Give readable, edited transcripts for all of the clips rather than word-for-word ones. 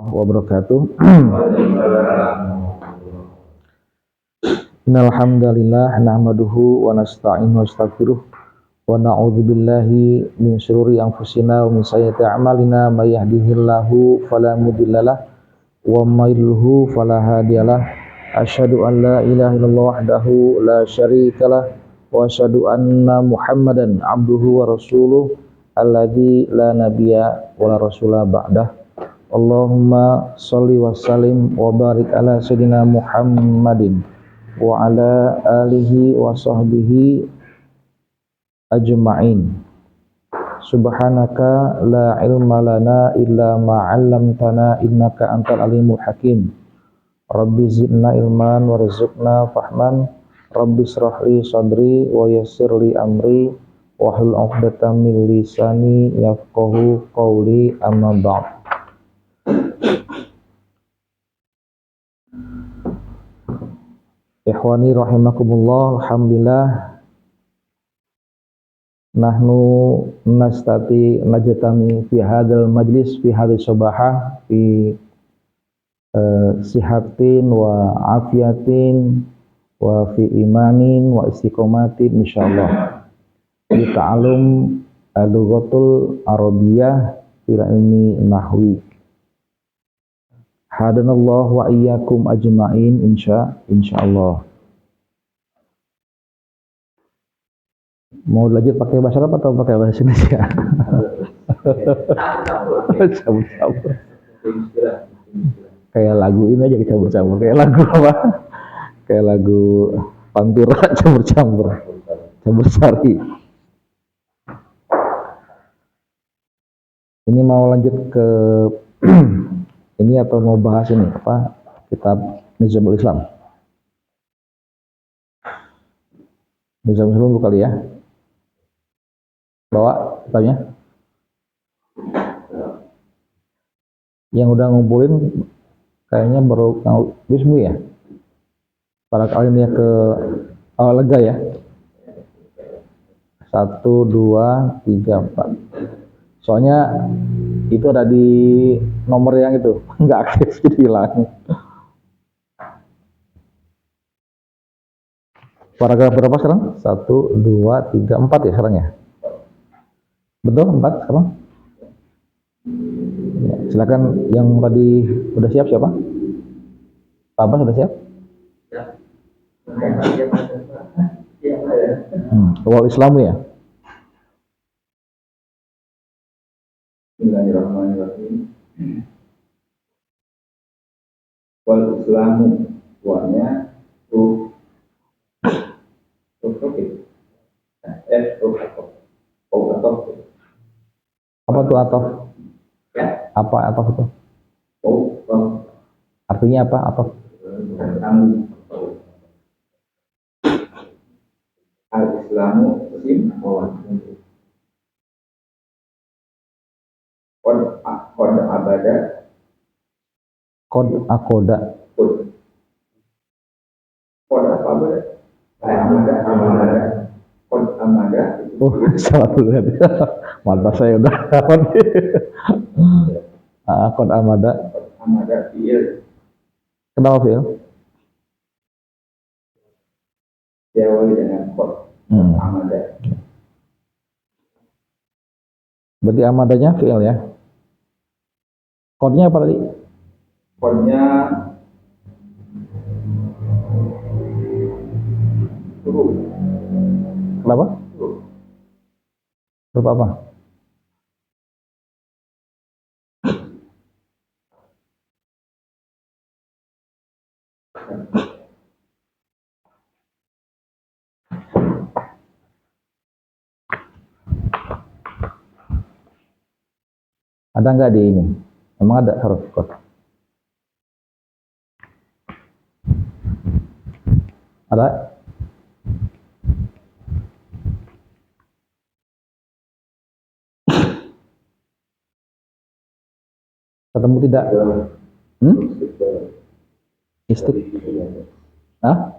wabarakatuh. Innal hamdalillah nahmaduhu wa nasta'inuhu wa nastaghfiruh wa na'udzu billahi min shururi anfusina wa min sayyiati a'malina may yahdihillahu fala mudhillalah wa may yudhlilhu fala hadiyalah. Asyhadu an la ilaha illallah wahdahu la syarikalah wa asyhadu anna Muhammadan abduhu wa rasuluh alladzi la nabiyya wa la rasula ba'dah. Allahumma sholli wa sallim wa barik ala sayyidina Muhammadin wa ala alihi wa sahbihi ajma'in. Subhanaka la ilma lana illa ma 'allamtana innaka antal alimul hakim. Rabbi zidna ilman warzuqna fahman. Rabbi shrah li sadri wa yassir li amri wahlul 'uqdatam min lisani yafqahu qawli, amma ba'd. Ikhwani rahimakumullah, alhamdulillah nahnu nastati najtami fi hadzal majlis fi hadhihi sabahah fi sihatin wa afiyatin wa fi imanin wa istiqomatin insyaallah di ta'allum al-lughatul arabiyyah fil ilmi nahwi. Hadanallah wa iyyakum ajma'in insyaallah. Mau lanjut pakai bahasa Arab atau pakai bahasa Indonesia? Cabur-cabur. Kayak lagu ini aja cabur-cabur. Kayak lagu apa? Kayak lagu Pantura cabur-cabur. Cabur sari. Ini mau lanjut ke ini atau mau bahas ini apa? Kitab Nizamul Islam. Nizamul Islam kali ya. Bawa tanya. Yang udah ngumpulin kayaknya baru Wismu ya. Para kalian ya ke lega ya. 1, 2, 3, 4. Soalnya itu ada di nomor yang itu nggak aktif jadi hilang. Paragraf berapa sekarang? 1, 2, 3, 4 ya sekarang ya? Betul 4 sekarang? Ya, silakan yang tadi udah siap siapa? Pak Abbas sudah siap? Wal Islamu ya? Bismillahirrahmanirrahim. Wal Islamu wanya tu Apa tuh atof? Ya. Apa atof itu? Artinya apa atof? Al Islamu sim Kod abada Kod akoda. Kod apa abada? Amada. Kod amada. Oh, salah dulu ya. Mantap saya udah dapat. Kod amada. Amada fiil. Kenapa fiil? Diawali dengan kod amada. Berarti amadanya fiil ya. Kodnya apa tadi? Kodnya huruf. Kenapa? Huruf apa? Ada nggak di ini? Emang ada huruf kod? Ada? Ketemu tidak? Istik? Hah?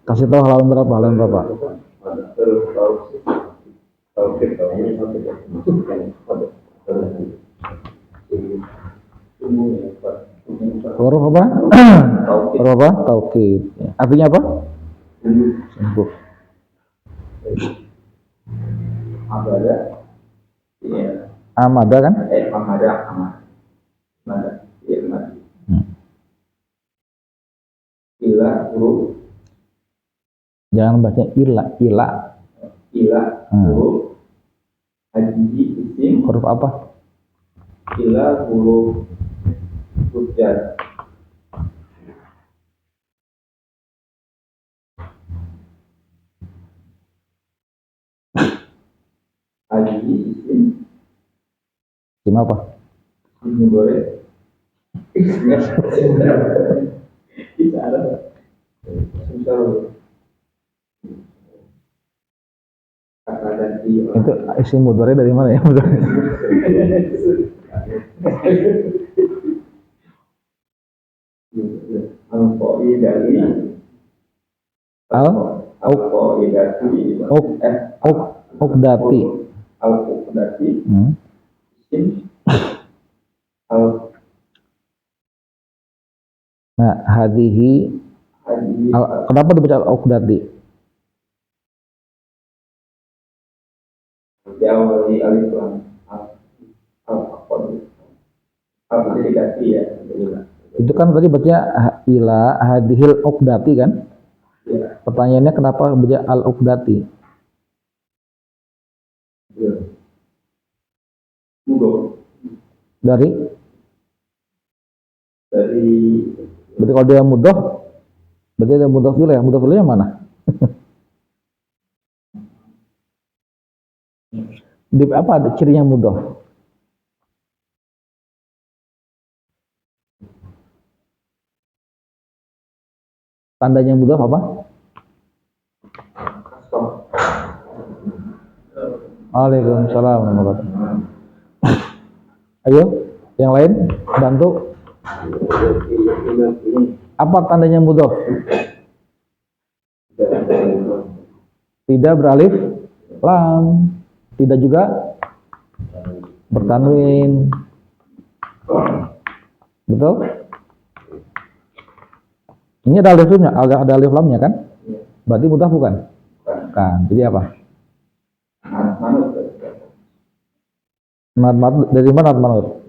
Kasih tahu halaman berapa? Huruf apa? Huruf apa? Taukid. Artinya apa? Sembuh. Amada. Iya. Amada kan? Amada. Iya, mati. Ila huruf. Jangan baca ila. Ila huruf. Haji isim. Huruf apa? Ila huruf hujjat. Haji isim. Isim apa? Ini boleh. Bisa ada. Susah. Kata ganti. Itu isim mudhari dari mana ya? Al-Qoi dari Uqdati. Al-Uqdati. Nah, hadihi. Kenapa dibaca Uqdati? Diawali alif lam. Al-Uqdati ya. Itu kan tadi baca ila hadihil Uqdati kan? Ya. Pertanyaannya kenapa baca al-Uqdati? Ya. Mudah. Dari berarti kalau dia mudah, berarti ada mudah dulu ya. Mudah dulu yang mana? Di apa ada cirinya mudah? Tandanya mudah apa? Waalaikumsalam warahmatullahi wabarakatuh. Ayo, yang lain bantu. Apa tandanya mudah? Tidak beralif lam, tidak juga bertanwin. Betul? Ini ada alif lamnya, ada alif lamnya kan? Berarti mudah bukan? Bukan. Jadi apa? Manut. Dari mana manut?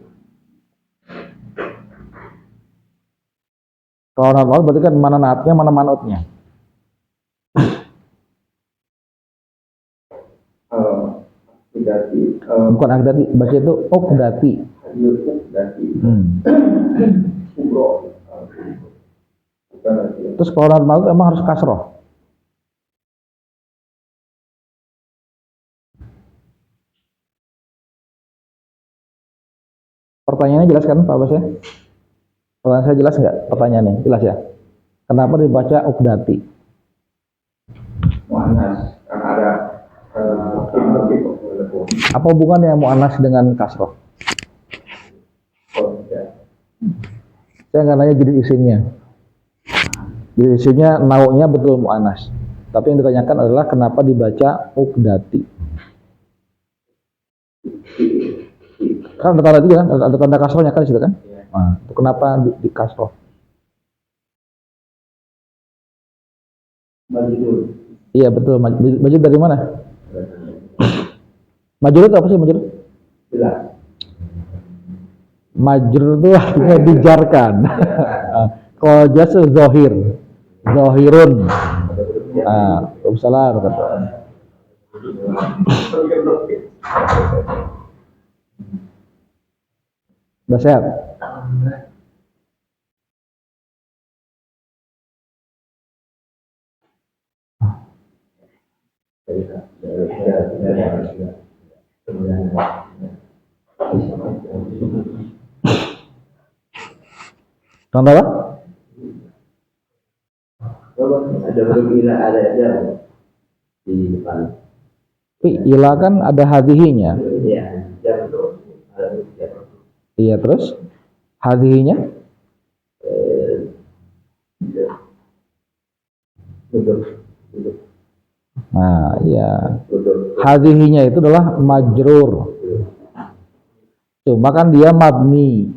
Kalau manut berarti kan mana naatnya, mana manutnya? Bukan akdati, baca itu Uqdati. Terus kalau manut emang harus kasroh. Pertanyaannya jelas kan Pak Bas ya? Pertanyaan saya jelas nggak? Pertanyaannya jelas ya? Kenapa dibaca Uqdati? Mu'annas, karena ada apa hubungannya mu'annas dengan kasroh? Saya nggak nanya jadi isimnya. Jadi isimnya naunya betul mu'annas. Tapi yang ditanyakan adalah kenapa dibaca Uqdati? Kan ada tanda juga kan? Ada tanda kasrohnya kan di situ kan? Nah, itu kenapa di kasroh? Majrur. Iya betul. Majrur dari mana? Majrur itu apa sih majrur? Jelas. Majrur itu artinya dijarkan. Kalau jas zohir, zohirun. Salah kata. Udah sehat? Contoh apa? Ada berbeda, ada di depan. Tapi ila kan ada hadihinya. Iya, Iya terus hadihinya? Nah, iya. Hadihinya itu adalah majrur. Cuma kan dia mabni.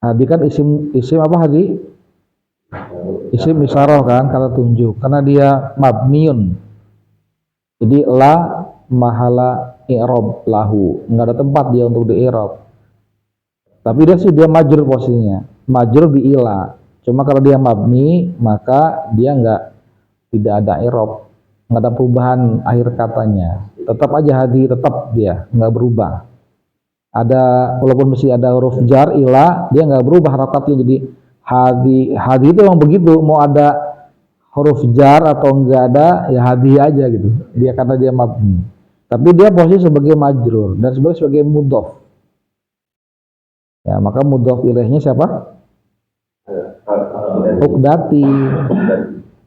Hadi kan isim apa hadi? Isim isyarah kan, kata tunjuk. Karena dia mabniun. Jadi la mahala i'rab lahu. Nggak ada tempat dia untuk di i'rab. Tapi dia majrur posisinya. Majrur di ila. Cuma kalau dia mabni, maka dia tidak ada i'rab. Nggak ada perubahan akhir katanya. Tetap aja hadi, tetap dia nggak berubah. Walaupun masih ada huruf jar ila, dia nggak berubah harakatnya jadi hadi itu memang begitu, mau ada huruf jar atau enggak ada ya hadi aja gitu, dia karena dia mabni, tapi dia posisi sebagai majrur dan sebagai mudhof ya, maka mudhof ilaihnya siapa? Uqdati.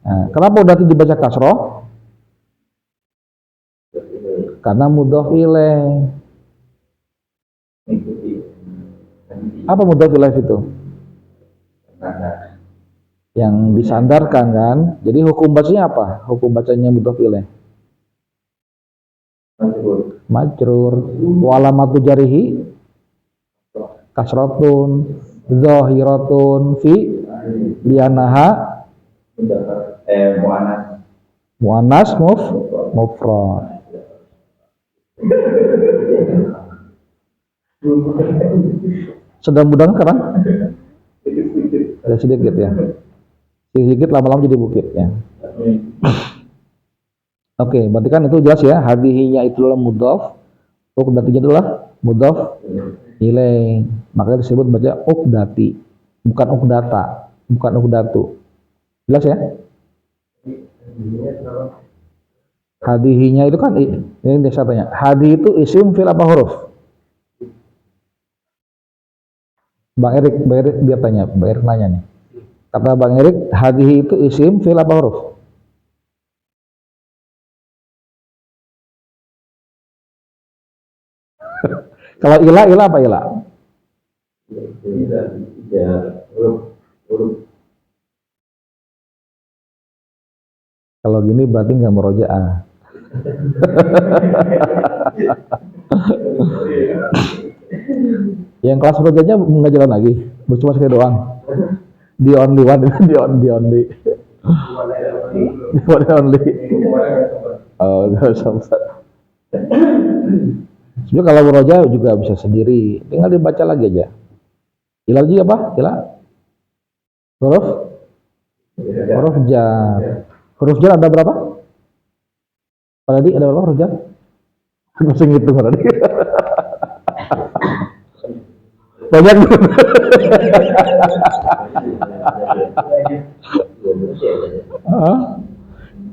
Nah, kenapa uqdati dibaca kasroh? Karena mudhof ilaih. Apa mudhof ilaih itu? Yang disandarkan kan. Jadi hukum bacanya apa? Hukum bacanya mudhof ilaih. Majrur. Wa alamatu jarihi kasratun zahiratun fi lianaha muannas mufrad. Sedang mudah sekarang? Sedikit ya. Sedikit lama-lama jadi bukit ya. Oke, berarti kan itu jelas ya. Hadihinya itu adalah mudhof, uqdatinya adalah mudhof ilaih. Makanya disebut baca uqdati, bukan uqdata, bukan uqdatu. Jelas ya? Hadihinya itu kan ini saya tanya. Hadi itu isim fi'il apa huruf? Bang Erik biar tanya, Bang Erik nanya nih. Kata Bang Erik, hadihi itu isim fi'il apa huruf? Kalau ila apa ila? Kalau gini berarti nggak merojaah. Yang kelas merojaahnya nggak jalan lagi, cuma sekali doang. The only one, the only. Oh, nggak sempat. Sebenarnya kalau merojaah juga bisa sendiri, tinggal dibaca lagi aja. Ila lagi apa? Ila? Huruf jar. Huruf jar ada berapa? Pak Adi, ada berapa huruf jar? Masih ngitung Pak Adi. Banyak.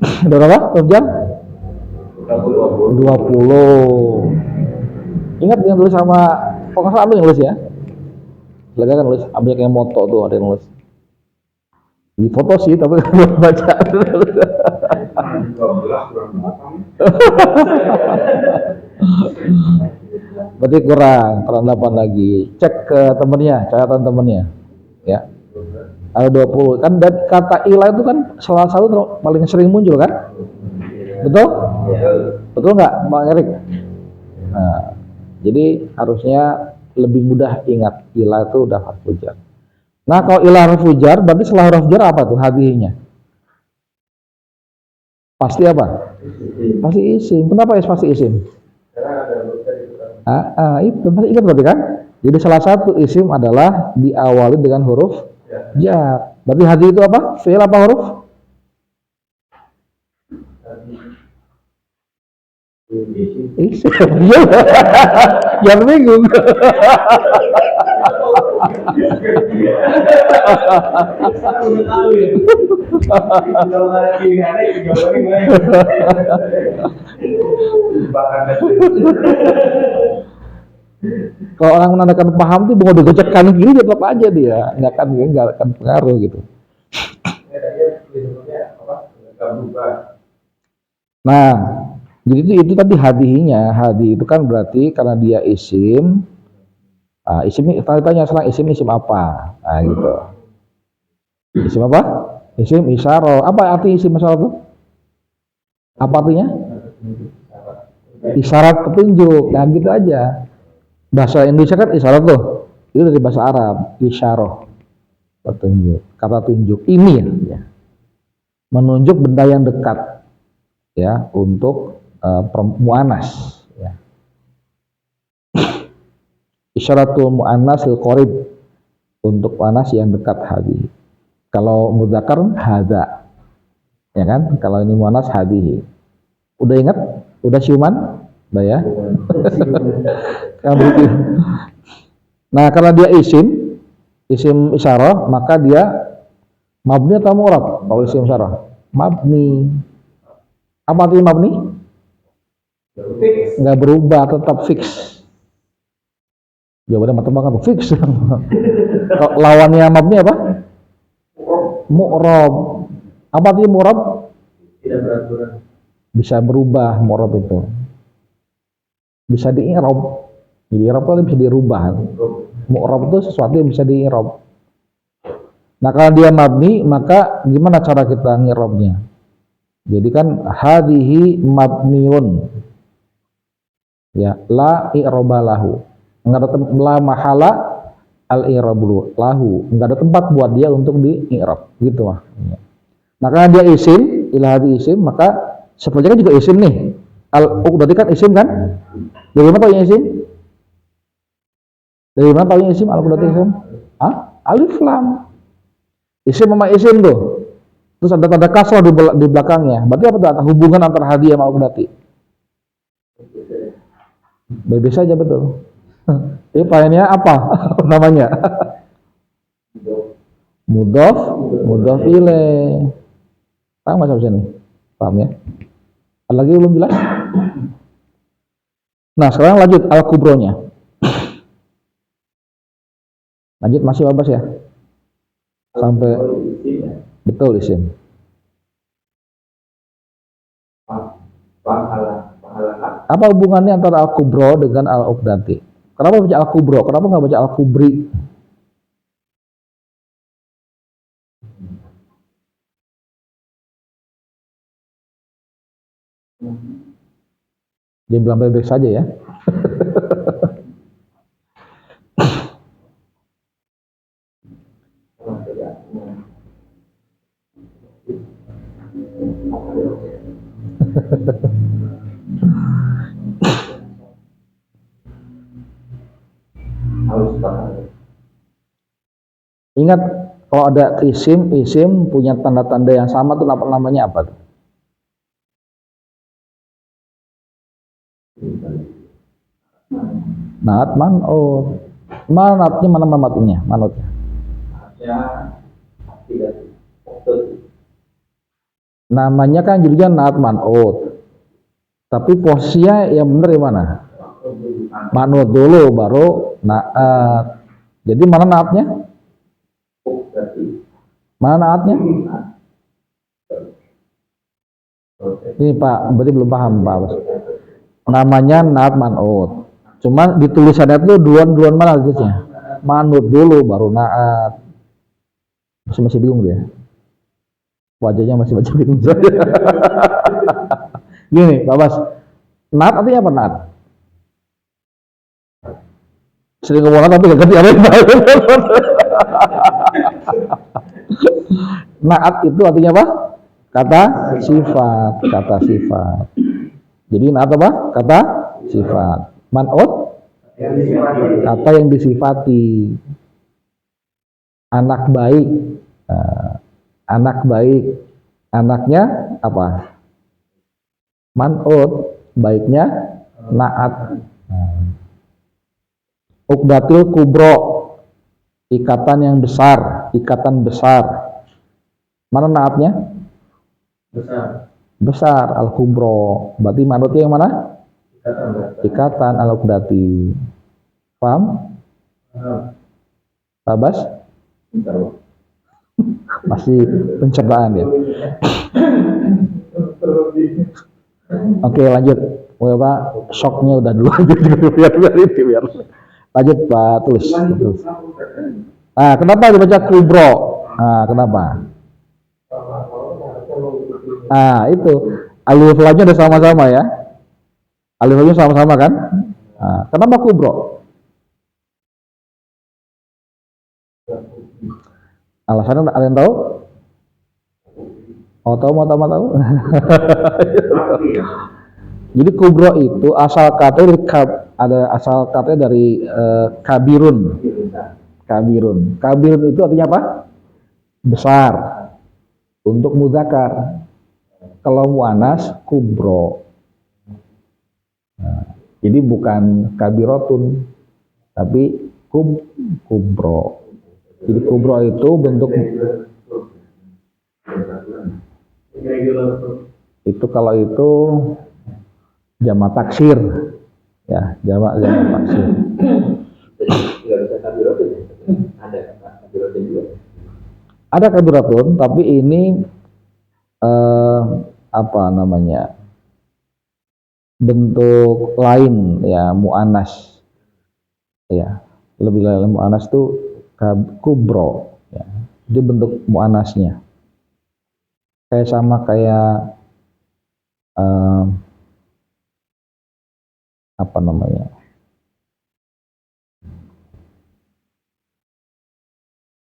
Ada berapa huruf jar? 20. Ingat yang tulis sama pengasal lu yang nulis ya? Lega kan nulis, banyak yang moto tuh ada yang nulis. Di foto sih, tapi belum baca. Berarti kurang 8 lagi. Cek ke temennya, catatan temennya. Ya. Ada 20. Kan kata ilah itu kan salah satu paling sering muncul kan? Betul? Betul nggak, Bang Erik? Nah, jadi harusnya lebih mudah ingat ilah itu udah harfu jar. Nah, kalau ilah harfu jar, berarti setelah huruf jar apa tuh hadihinya? Pasti apa? Pasti isim. Kenapa pasti isim? Itu pasti ingat berarti kan? Jadi salah satu isim adalah diawali dengan huruf jar. Berarti hadi itu apa? Fi'il apa huruf? Isim. Jangan bingung. Kalau orang menandakan paham tuh mau digocek kanan kiri tetap aja dia nggak akan pengaruh gitu. Nah, jadi itu tadi hadihinya. Hadi itu kan berarti karena dia isim. Isim tanya selang isim apa? Nah, gitu. Isim apa? Isim isyarah. Apa arti isim isyarah itu? Apa artinya? Isyarat petunjuk. Nah, gitu aja. Bahasa Indonesia kan isyarat tuh. Itu dari bahasa Arab, isyarah, petunjuk, kata tunjuk. Ini ya, menunjuk benda yang dekat, ya, untuk mu'anas. Ya. Isyaratul mu'annasil qarib, untuk mu'anas yang dekat hadi. Kalau mudzakkar hadza, ya kan? Kalau ini mu'anas hadihi. Udah ingat? Udah siuman? Udah ya? Nah, karena dia isim isyarah, maka dia mabni atau mu'rab? Kalau isim isyarah, mabni. Apa artinya mabni? Nggak berubah, tetap fix. Jawabannya matematika tuh fix. Lawannya mabni apa? Mu'rab. Apa artinya mu'rab? Tidak beraturan. Bisa berubah mu'rab itu. Bisa di-i'rab. Jadi i'rab itu bisa dirubah. Mu'rab itu sesuatu yang bisa di-i'rab. Nah, kalau dia mabni, maka gimana cara kita ngirobnya? Jadi kan hadhihi mabniun. Ya, la i'raba lahu. Enggak ada la mahala al-i'rabu lahu. Enggak ada tempat buat dia untuk di-i'rab, gitu mah. Ya. Nah, karena dia isim, ila hadhi isim, maka sebenarnya kan juga isim nih. Berarti kan isim kan? Dari mana tahu isim? Dari mana tahu isim? Al-Qur'an isim? Alif lam. Isim sama isim tuh. Terus ada tanda kasrah di belakangnya. Berarti apa tuh? Ada hubungan antara hadi sama al-Qur'an. Bebas saja betul. Ini pahennya apa namanya? Mudhof ilaih. Paham nggak sampai sini? Paham ya? Ada lagi belum jelas? Nah, sekarang lanjut al-kubronya. Lanjut masih babas ya? Sampai betul isim. Apa hubungannya antara al-kubro dengan al-uqdati? Kenapa baca al-kubro? Kenapa nggak baca al-kubri? Dia bilang bebek saja ya. Ingat, kalau ada isim punya tanda-tanda yang sama tuh namanya apa tuh? Naat man'ut. Manatnya mana mamatnya? Manutnya. Namanya kan jadinya naat man'ut. Tapi posisinya yang benar di mana? Man'ut dulu baru naat. Jadi mana naatnya? Mana naatnya? Ini Pak, berarti belum paham Pak. Namanya naat man'ut. Cuma di tulisannya itu duluan mana tulisnya? Man'ut dulu baru naat. Masih bingung dia. Wajahnya masih bingung saja. Gini, Pak Bas. Naat artinya apa naat? Sering ngomong tapi gak ngerti apa itu. Naat itu artinya apa? Kata sifat. Jadi naat apa? Kata sifat. Man'ut kata yang disifati. Anak baik. Anak baik. Anaknya apa? Man'ut, baiknya naat. Uqdatil kubro, ikatan yang besar, ikatan besar. Mana naatnya? Besar, al-kubro. Berarti manutnya yang mana? Ikatan al-uqdati. Paham? Tabas? Masih pencernaan ya. Oke, lanjut. Pak, shocknya udah dulu aja biar. Lanjut Pak, tulis. Nah, kenapa dibaca kubro? Nah, kenapa? Nah, itu alif lamnya udah sama-sama ya. Alif lamnya sama-sama kan? Nah, kenapa kubro? Alasannya ada yang tahu? Mau tahu? Jadi kubro itu asal katanya dari kabirun. Kabirun itu artinya apa? Besar. Untuk mudzakkar. Kalau muannas kubro. Nah, jadi bukan kabirotun, tapi kubro. Jadi kubro itu bentuk itu kalau itu jamak taksir, ya jamak taksir. Ada kabirotun, tapi ini apa namanya? Bentuk lain ya muannas. Ya, lebih lain muannas tuh kubro ya. Itu bentuk muannasnya. Kayak sama kayak apa namanya?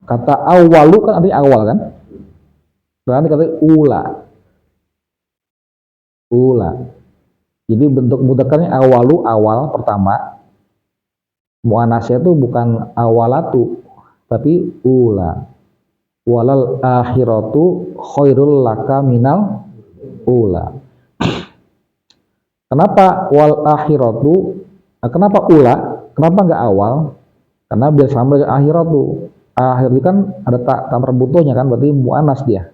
Kata awalu kan artinya awal kan? Berarti kata ula. Jadi bentuk mudzakarnya awalu, awal pertama. Muannasnya itu bukan awalatu, tapi ula. Walal akhiratu khairul laka minal ula. Kenapa wal akhiratu? Kenapa ula? Kenapa enggak awal? Karena biar sama dengan akhiratu. Akhir itu kan ada tak marbutohnya kan, berarti muannas dia.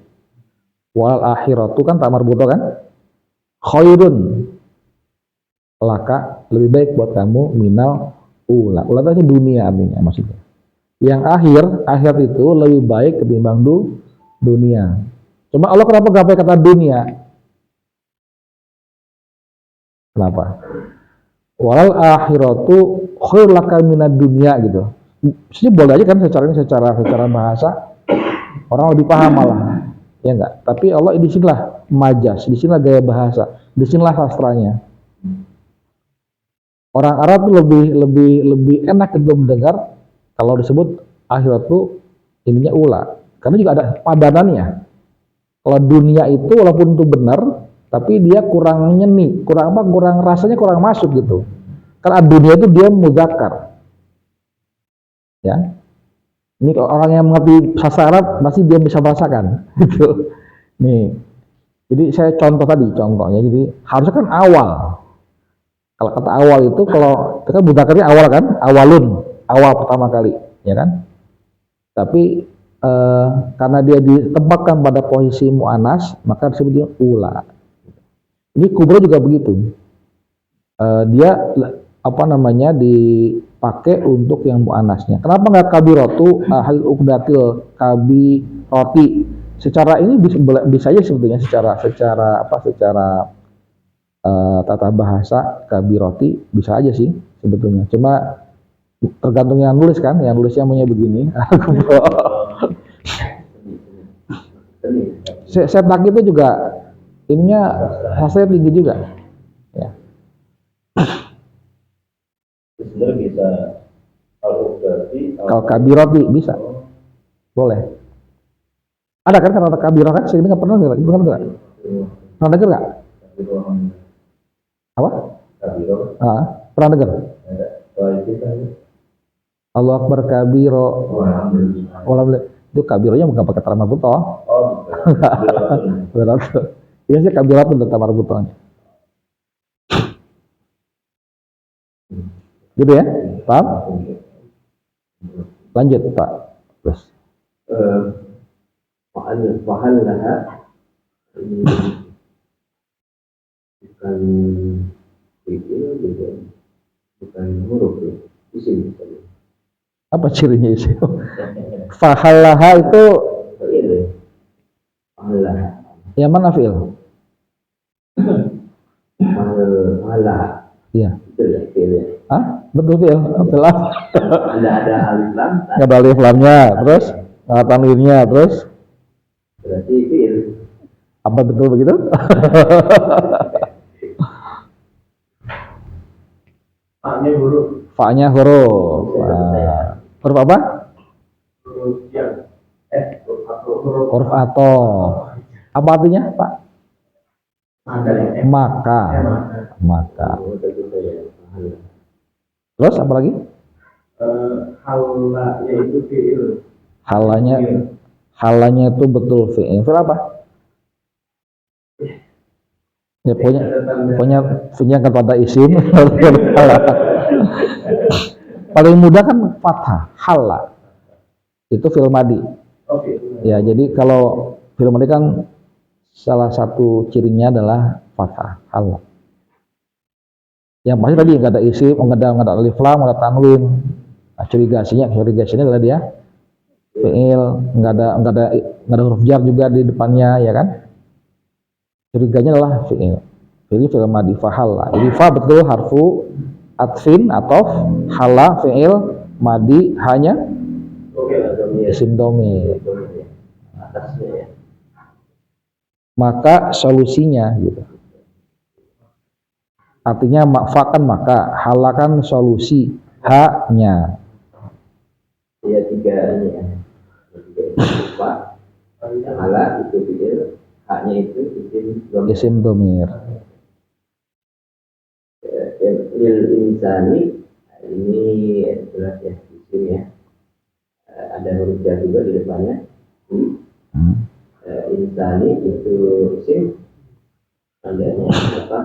Wal akhiratu kan tak marbutoh kan? Khairun laka, lebih baik buat kamu minal ula. Ula itu dunia artinya maksudnya. Yang akhir itu lebih baik ketimbang dunia. Cuma Allah kenapa gak pakai kata dunia? Kenapa? Walal akhiratu khairul laka minad dunia gitu. Sebenarnya boleh aja kan secara bahasa orang lebih paham malah. Ya enggak? Tapi Allah di sinilah majas, di sinilah gaya bahasa, di sinilah sastranya. Orang Arab tuh lebih enak untuk mendengar kalau disebut akhirat tuh ininya ula, karena juga ada padanannya. Kalau dunia itu walaupun itu benar, tapi dia kurang nyeni, kurang rasanya kurang masuk gitu. Karena dunia itu dia mudzakkar. Ya. Ini kalau orang yang mengerti bahasa Arab pasti dia bisa merasakan gitu. Nih. Jadi saya contohnya. Jadi harusnya kan awal. Kalau kata awal itu kalau kita mudzakarnya awal kan, awal pertama kali, ya kan? Tapi karena dia ditempatkan pada posisi muannas, maka disebutnya ula. Ini kubro juga begitu. Dia apa namanya dipakai untuk yang muannasnya. Kenapa nggak kabirotu hal ukdatil kabiroti? Secara ini bisa aja sebetulnya secara tata bahasa kabiroti bisa aja sih sebetulnya. Cuma tergantung yang nulis kan, yang nulisnya punya begini. Setak itu juga ininya hasilnya tinggi juga. Ya. Sebenarnya bisa kalau kabiroti bisa, boleh. Ada kan kata kabirot kan? Saya nggak pernah dengar, pernah dengar nggak? Apa? Pernah dengar? Allah Akbar kabiro. Itu kabironya bukan pakai tamar butoh. Betul. Iya sih kabirat untuk tamar butohnya. Gitu ya, paham? Lanjut Pak. Terus. Fahal laha bukan bukan huruf ya, isim. Apa cirinya isim? Fahalaha itu yang mana fi'il? Fahalaha. Iya. Ah, betul fi'il. Betul. Ada alif lam. Nggak ada alif lamnya, terus tanwinnya, terus berarti fi'il. Apa betul begitu? Fa-nya huruf. Fa-nya huruf. Huruf apa? Huruf yang huruf atau. Apa artinya, Pak? Maka. Maka. Terus apa lagi? Halanya itu fi'il. Halanya itu betul fi'il. Fi'il apa? Ya punya kepada isim. Paling mudah kan fathah, hala. Itu fi'il madi. Ya, jadi kalau fi'il madi kan salah satu cirinya adalah fathah, hala. Yang pasti tadi nggak ada isim, nggak ada alif lam, nggak ada tanwin. Nah, curigasinya adalah dia fi'il, nggak ada huruf jar juga di depannya, ya kan? Curiganya adalah fi'il. Jadi fi'il madi fahala. Jadi fa betul harfu atfin atau hala fi'il madi hanya isim domir. Maka solusinya gitu. Artinya makfakan maka, halakan solusi, haknya. Ya tiga ini ya. Tiga hala itu fi'il, haknya itu isim domir. Lil insani ini jelas ya isim ya. Ada huruf jar juga di depannya. Insani itu isim. Tandanya apa?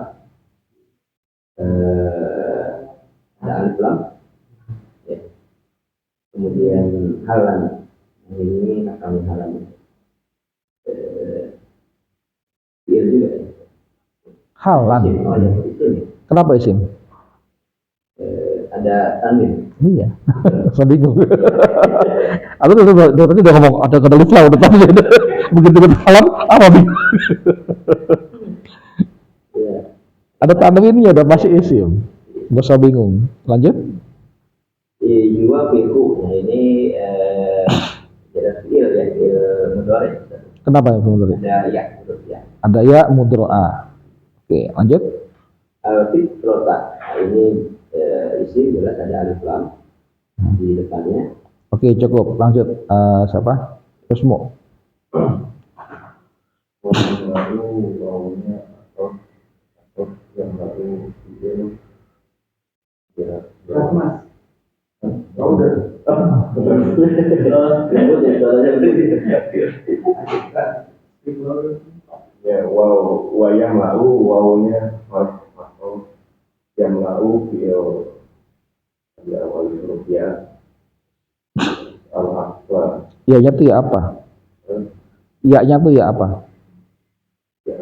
Ada alif lam. Ya. Kemudian halan. Ini akan halan. Fi'il juga. Halan. Kenapa isim? Ada tanwin. Iya. Saya bingung. Aku tadi udah ngomong ada kata alif lam udah tanwin. Begitu halan apa bingung? Ya. Ada tanwinnya udah masih isim. Gak usah bingung. Lanjut. Yuwa fi'u. Nah ini jelas fi'il ya, fi'il mudhari. Kenapa ya mudhari? Ada ya, ya. Ada ya mudhari'ah. Oke, lanjut. Fitrota. Nah, ini isim jelas ada alif lam di depannya. Oke, cukup. Lanjut. Siapa? Usmu. Ya, wayang lau, wawunya masuk yang lau bio ya awal rupiah al-akbar. Iya-nya tuh ya apa? Iya-nya tuh ya apa? Ya,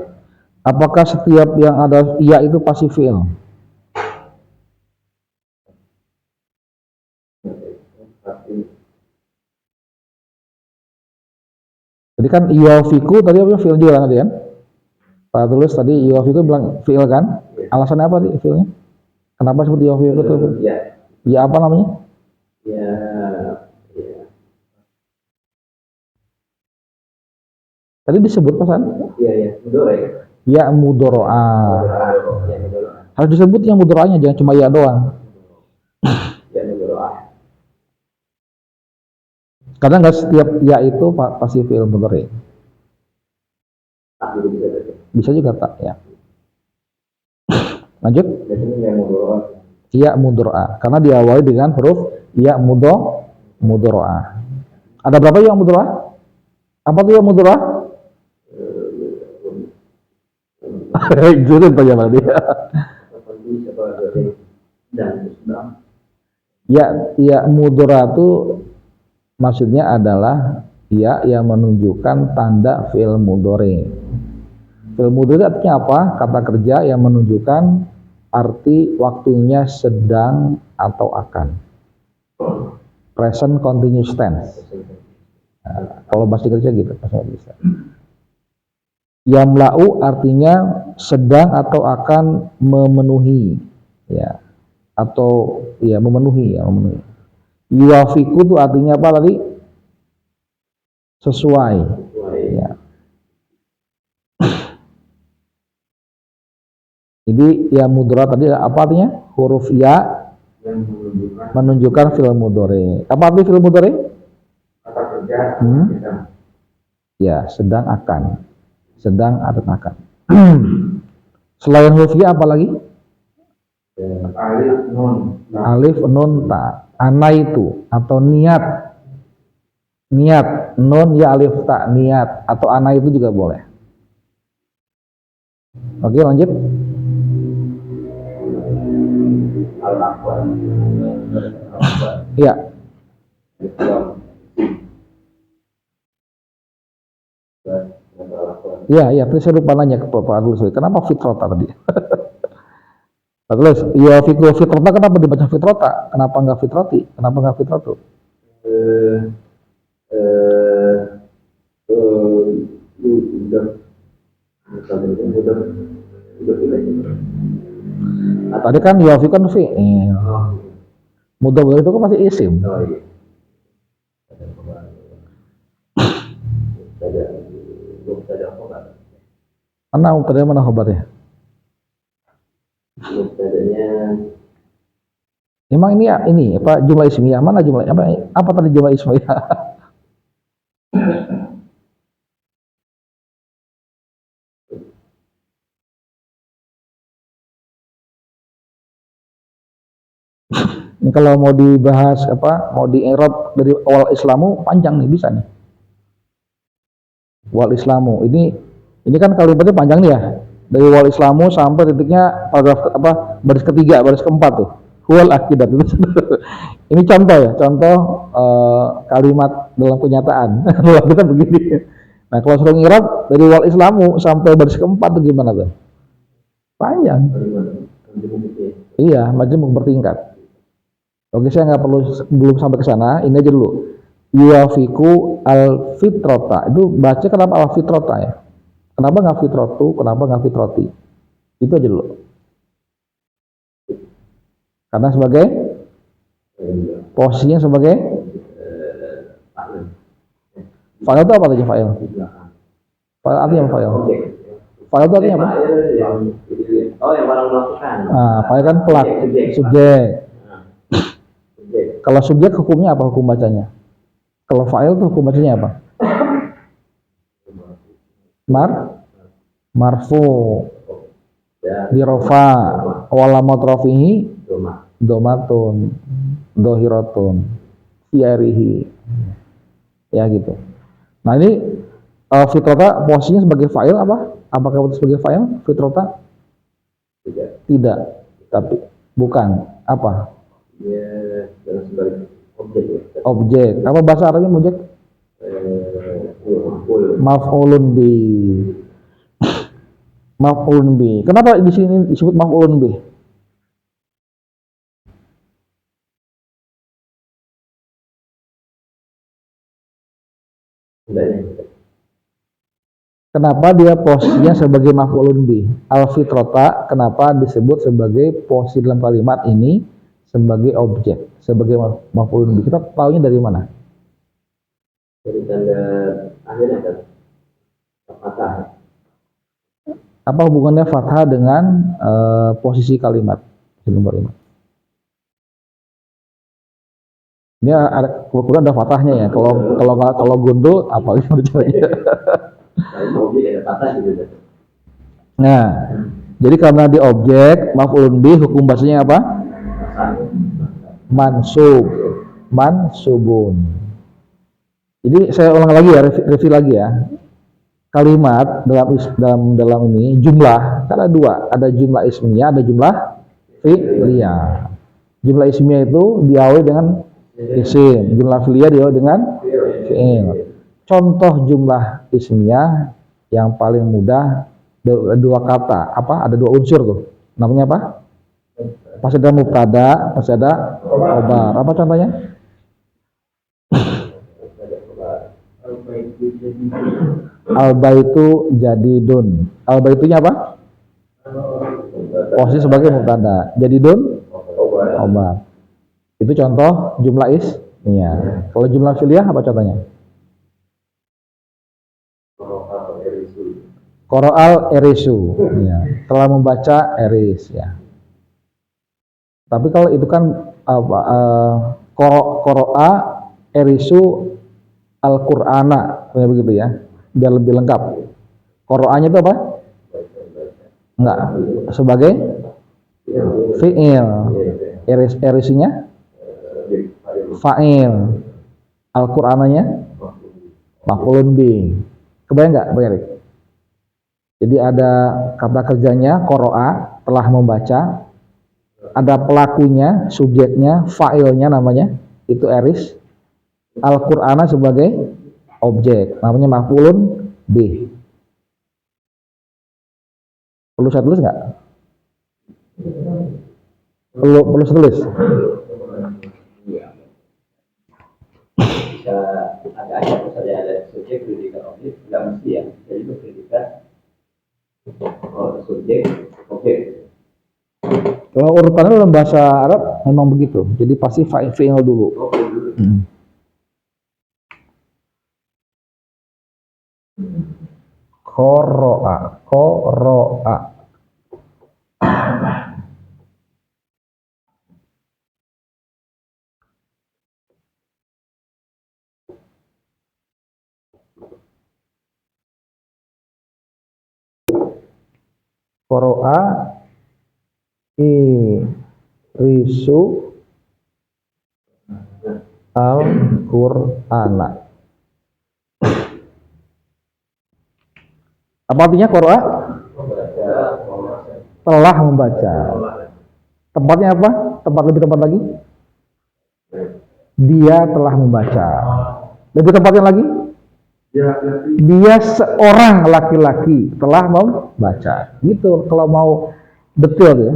Apakah setiap yang ada iya itu pasti fi'il? Jadi kan yuwafiku tadi apa fi'il juga kan tadi kan? Pak tulis tadi yuwafiku bilang fi'il kan? Alasannya apa tadi fi'ilnya? Kenapa seperti yuwafiku itu? Ya. Ya apa namanya? Ya. Tadi disebut pesan? Ya, mudhari. Ya mudhari'ah. Ya, mudhari. Harus disebut yang mudhari'ahnya, jangan cuma ya doang. Ya, mudhari. Karena nggak setiap ya itu pasti fi'il mudhari'. Tak juga bisa berarti. Bisa juga tak ya. Lanjut. biasanya yang mudhari. Ya mudhari'ah. Karena diawali dengan huruf ya mudhari'ah. Ada berapa ya mudhari'ah? Apa tuh ya mudhari'ah? Jurut aja berarti. Ya mudhari'ah itu maksudnya adalah ya yang menunjukkan tanda fi'il mudhari'. Fi'il mudhari' artinya apa? Kata kerja yang menunjukkan arti waktunya sedang atau akan. Present continuous tense. Nah, kalau bahasa kerja gitu, bahasa bisa. Yamla'u artinya sedang atau akan memenuhi, ya, atau ya memenuhi. Yuwafiku itu artinya apa tadi? Sesuai. Ya. Jadi ya mudhari' tadi apa artinya? Huruf ya yang menunjukkan fi'il mudhari'. Apa arti fi'il mudhari'? kata kerja kita Ya, sedang akan. Sedang atau akan. Selain huruf ya apa lagi? Alif nun. Alif, nun, ta. Ana itu atau niat. Niat, nun ya alif ta, niat atau ana itu juga boleh. Oke, lanjut. Al-Akbar. Iya. Iya, tadi saya lupa nanya ke Pak Agus, kenapa fitrota tadi? Bagus, ya fikul fitrota kenapa dibaca fitrota? Kenapa enggak fitroti? Kenapa enggak fitrotu? Tadi kan ya fikun fi'il. Mudah-mudahan itu kan masih isim. Mana khabarnya? Mubtada'nya Emang ini ya, ini apa jumlah ismiyah? Mana jumlah apa tadi jumlah ismiyah? Ini kalau mau dibahas apa, mau di i'rab dari awal Islamu panjang nih, bisa nih. Wal Islamu ini kan kalimatnya panjang nih ya. Dari wal Islamu sampai titiknya paragraf apa baris ketiga, baris keempat tuh. Huwal akidat itu. Ini contoh ya, contoh kalimat dalam kenyataan. Dalam kita begini. Nah, kalau suruh i'rab dari wal Islamu sampai baris keempat tuh gimana tuh? Panjang. Iya, majemuk bertingkat. Oke, saya nggak perlu belum sampai ke sana. Ini aja dulu. Yuafiku al fitrota. Itu baca kenapa al fitrota ya? Kenapa nggak fitrotu? Kenapa nggak fitroti? Itu aja dulu. Karena sebagai posisinya sebagai fa'il itu apa tadi fa'il? Fa'il artinya apa fa'il? Fa'il itu artinya apa? Oh, yang barang melakukan. Nah, fa'il kan pelaku, subjek. Kalau subjek hukumnya apa hukum bacanya? Kalau fa'il tuh hukum bacanya apa? Marfu, dirofa, walamat rafihi, domatun, dohiratun, fi'arihi, ya gitu. Nah ini fitrota posisinya sebagai fa'il apa? Apakah itu sebagai fa'il fitrota? Tidak, tapi bukan apa? Ya, dalam sebagai objek. Objek. Apa bahasa Arabnya objek? Maf'ulun bi. Maf'ulun bi. Kenapa di sini disebut maf'ulun bi? Kenapa dia posisinya sebagai maf'ulun bi? Al-fitrota kenapa disebut sebagai posisi dalam kalimat ini sebagai objek, sebagai maf'ulun bi? Kita tahunya dari mana? Dari tanda akhirnya kan fathah. Apa hubungannya fathah dengan posisi kalimat? Ini ada kebetulan ada fathahnya ya. Kalau gundul apa gimana caranya? Nah, jadi karena di objek maf'ulun bi hukum bahasanya apa? Mansubun. Jadi saya ulang lagi ya, review lagi ya. Kalimat dalam ini jumlah kan ada dua, ada jumlah ismiyah, ada jumlah fi'liyah. Jumlah ismiyah itu diawali dengan isim, jumlah fi'liyah diawali dengan fi'il. Contoh jumlah ismiyah yang paling mudah dua kata, apa? Ada dua unsur tuh. Namanya apa? Pasti ada mubtada, pasti ada khobar. Apa contohnya? Al-baitu jadidun. Al-baitunya apa? Posisi sebagai mubtada. Jadidun khobar. Itu contoh jumlah ismiyah. Kalau jumlah fi'liyah apa contohnya? Qoro'al erisu. Ya. Telah membaca eris ya. Tapi kalau itu kan qoro'a erisu al-Qur'ana, begitu ya. biar lebih lengkap. Qara'a-nya itu apa? Enggak, sebagai fi'il. Irisinya fa'il. Al-Qur'ananya maf'ulun bih. Kebayang nggak, Bang Erik? Jadi ada kata kerjanya qara'a, telah membaca. Ada pelakunya, subjeknya, fa'ilnya namanya, itu iris. Al-Qur'ana sebagai objek, namanya maf'ulun bih. Perlu saya tulis nggak? Perlu saya tulis? Bisa ada misalnya ada subjek, predikat, objek, nggak mesti ya. Jadi itu predikat, subjek, objek. Kalau urutannya dalam bahasa Arab memang begitu. Jadi pasti fi'il dulu. Qara'a. Qara'a irisu Al-Qur'ana. Apa artinya qara'a? Telah membaca. Tempatnya apa? Lebih tepat lagi? Dia telah membaca. Lebih tepatnya lagi? Dia seorang laki-laki telah membaca. Gitu kalau mau detail ya.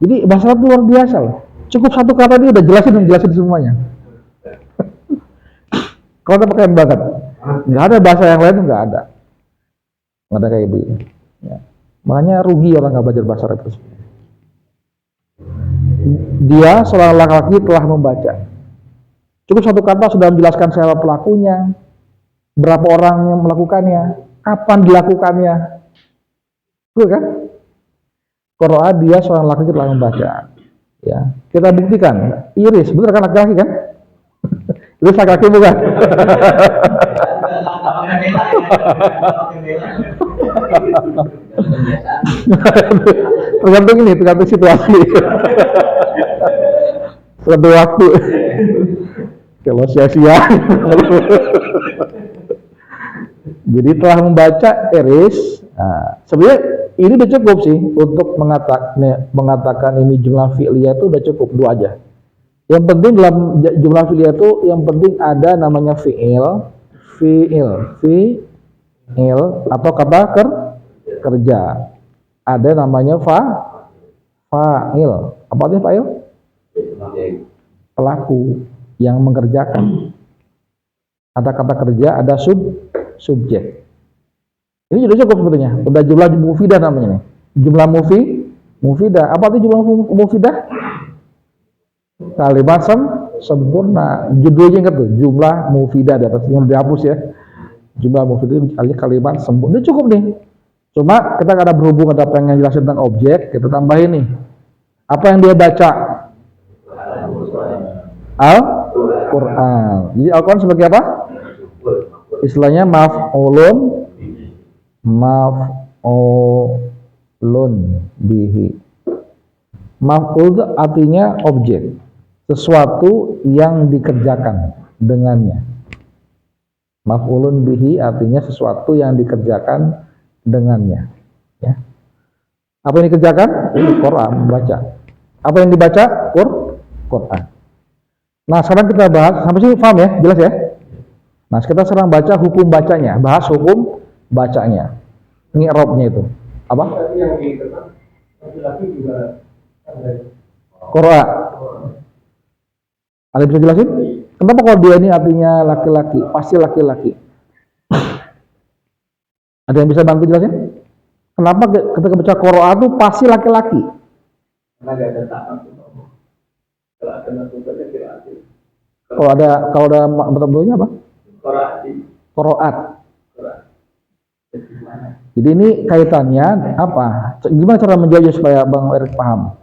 Jadi bahasa Arab luar biasa loh. Cukup satu kata dia udah jelasin semuanya. Kalau kita pakai banget, nggak ada bahasa yang lain, nggak ada kayak begini. Ya. Makanya rugi orang nggak belajar bahasa Arab itu. Dia seorang laki-laki telah membaca. Cukup satu kata sudah menjelaskan siapa pelakunya, berapa orang yang melakukannya, kapan dilakukannya. Betul kan? Qara'a dia seorang laki-laki telah membaca. Ya, kita buktikan. Iris, betul kan laki-laki kan? Iris laki-laki bukan? tergantung situasi. Tergantung waktu. Kalau sia-sia. Jadi telah membaca iris. Nah, sebenarnya ini udah cukup sih untuk mengatakan ini jumlah fi'liyah itu udah cukup, dua aja. Yang penting dalam jumlah fi'liyah itu yang penting ada namanya fi'il atau kata kerja. Ada namanya fa'il. Apa artinya fa'il? Pelaku yang mengerjakan. Ada kata kerja, ada subjek. Ini sudah cukup sebetulnya. Udah jumlah mufidah namanya nih. Jumlah mufidah. Apa artinya jumlah mufidah? Kalimat sempurna. Judulnya ingat tuh, jumlah mufidah, di atas yang dihapus ya. Jumlah mufidah kalimat sempurna. Ini cukup nih. Cuma kita ada berhubung, ada pengen jelasin tentang objek, kita tambahin nih. Apa yang dia baca? Al-Qur'an. Jadi Al-Qur'an sebagai apa? Istilahnya maf'ulun bihi. Maf'ul artinya objek, sesuatu yang dikerjakan dengannya. Maf'ulun bihi artinya sesuatu yang dikerjakan dengannya. Ya. Apa yang dikerjakan? Quran, membaca. Apa yang dibaca? Quran. Nah, sekarang kita bahas, sampai sini paham ya? Jelas ya? Nah, kita sekarang baca hukum bacanya, bahas hukum bacanya. Ini i'rabnya itu. Apa? Laki-laki juga Qara'a. Ada bisa jelasin? Kenapa kalau dia ini artinya laki-laki? Pasti laki-laki. Ada yang bisa bantu jelasin? Kenapa ketika baca Qara'a itu pasti laki-laki? karena gak ada taat. Kalau ada nasabahnya kira-kira. Kalau ada betul-betulnya apa? Qaraat. Jadi ini kaitannya apa? Gimana cara menjawabnya supaya Bang Erik paham?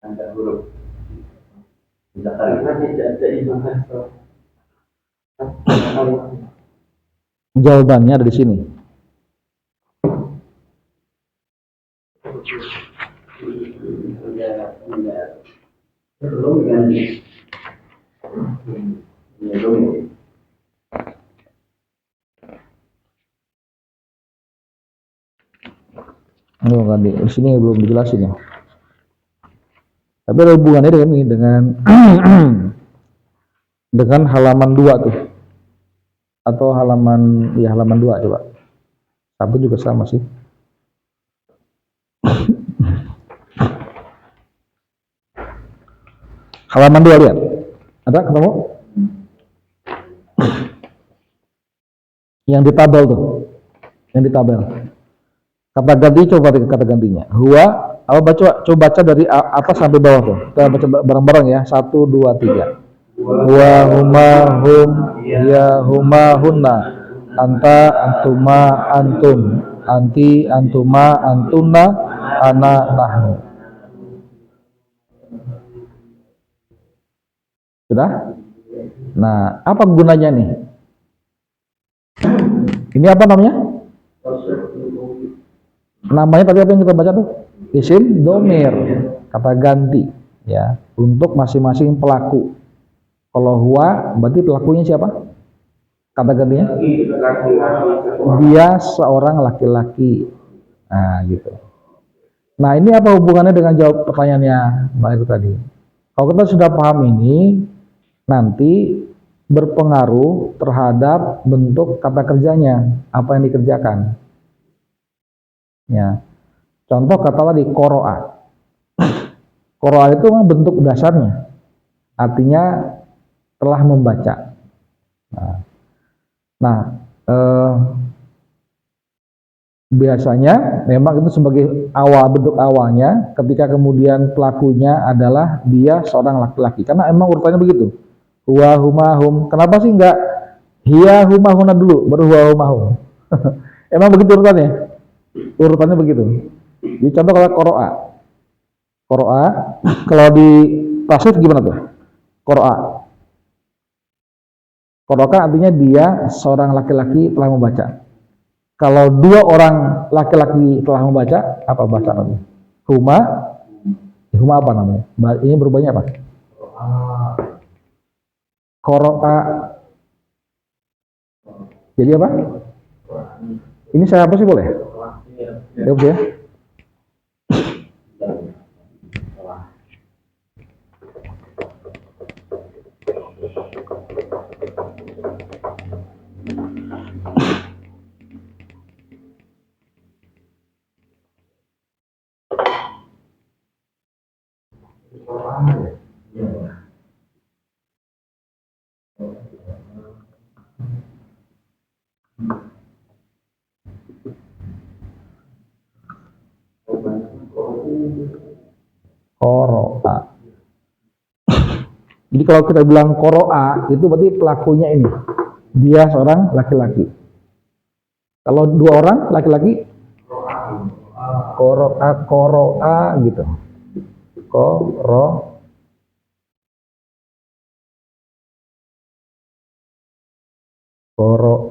Angkat huruf. Karena tidak ada ibadah. Jawabannya ada di sini. Oh, kan di sini belum dijelasin ya. Tapi ada hubungannya dengan ini, dengan halaman 2 tuh. Atau halaman 2 coba. Tapi juga sama sih. Halaman 2 lihat. Ada ketemu? Yang di tabel tuh. Yang di tabel. Kata ganti coba kata gantinya. Huwa, coba baca dari atas sampai bawah tuh. Kita baca bareng-bareng ya. 1 2 3. Huwa huma hum ya huma hunna. Anta antuma antum. Anti antuma antunna ana nahnu. Sudah? Nah, apa gunanya nih? Ini apa namanya? Namanya tadi apa yang kita baca tuh? Isim domir, kata ganti ya, untuk masing-masing pelaku. Kalau huwa berarti pelakunya siapa? Kata gantinya? Dia seorang laki-laki. Nah, gitu. Nah, ini apa hubungannya dengan jawab pertanyaannya Mbak Itu tadi? Kalau kita sudah paham ini, nanti berpengaruh terhadap bentuk kata kerjanya, apa yang dikerjakan. Ya, contoh kata tadi qoro'a. Qoro'a itu memang bentuk dasarnya, artinya telah membaca. Nah, biasanya memang itu sebagai bentuk awalnya, ketika kemudian pelakunya adalah dia seorang laki-laki, karena emang urutannya begitu. Huwa huma hum. Kenapa sih enggak hiya huma huna dulu baru huwa huma hum? Emang begitu urutannya? Urutannya begitu. Jadi contoh kalau qoro'a, kalau di tasrif gimana tuh? Qoro'a kan artinya dia seorang laki-laki telah membaca. Kalau dua orang laki-laki telah membaca, apa bahasa namanya? Huma apa namanya? Ini berubahnya apa? Qoro'a. Jadi apa? Ini saya apa sih boleh? Ya, ya. Qoro'a. Jadi kalau kita bilang qoro'a, itu berarti pelakunya ini, dia seorang laki-laki. Kalau dua orang laki-laki, qoro'a gitu.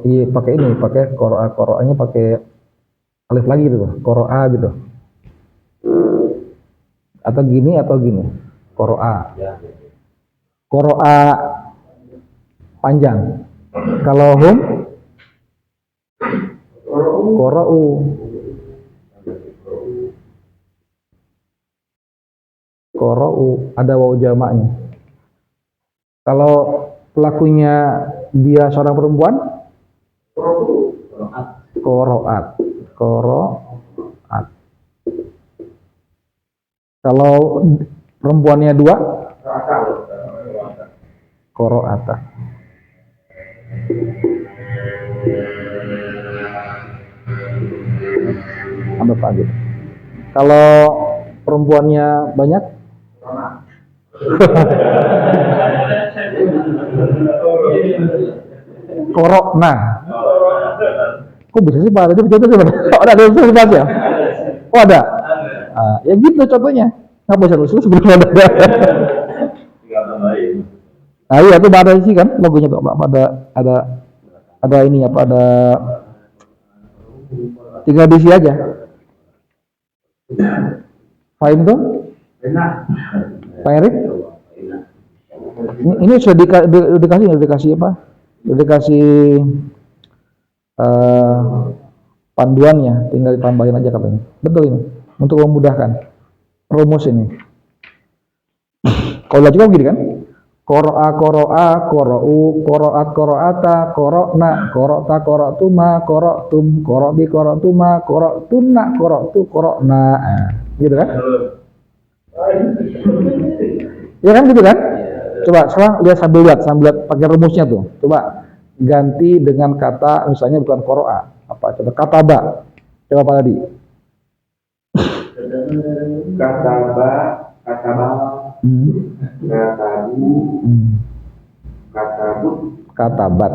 Iya pakai ini, pakai qoro'anya pakai alif lagi gitu, qoro'a gitu. Atau gini, qoro'a. Qoro'a panjang. Kalau hum, qoro'u. Qoro'u, ada waw jamaknya. Kalau pelakunya dia seorang perempuan, qoro'at. Kalau perempuannya dua, qoro'ata. Apa Pak gitu. Kalau perempuannya banyak, qoro'na. Kok bisa sih Pak? Ada observasi ya? Oh ada. Ya gitu contohnya. Nggak bisa lulus sebelum ada. Iya itu ada sih kan logonya tuh ada Ada ini apa? Ada tinggal diisi aja. Fahim tuh? Enak. Pak Erik? Ini sudah dikasih apa? Sudah dikasih panduannya, tinggal ditambahin aja katanya. Betul ini, untuk memudahkan rumus ini. Kalau juga begini kan? Qoro'a, qora'u, qoro'at, qoro'ata, qoro'na, qoro'ta, qoro'tuma, qoro'tum, qoro'bi, qoro'tuma, qoro'tunna, qoro'tu, qoro'na. Gitu kan? Ya kan gitu kan? Coba sekarang sambil lihat pakai rumusnya tuh. Coba ganti dengan kata misalnya bukan qoro'a, apa coba kata ba. Coba apa tadi? Kataba, katabu, katabut, Katabat.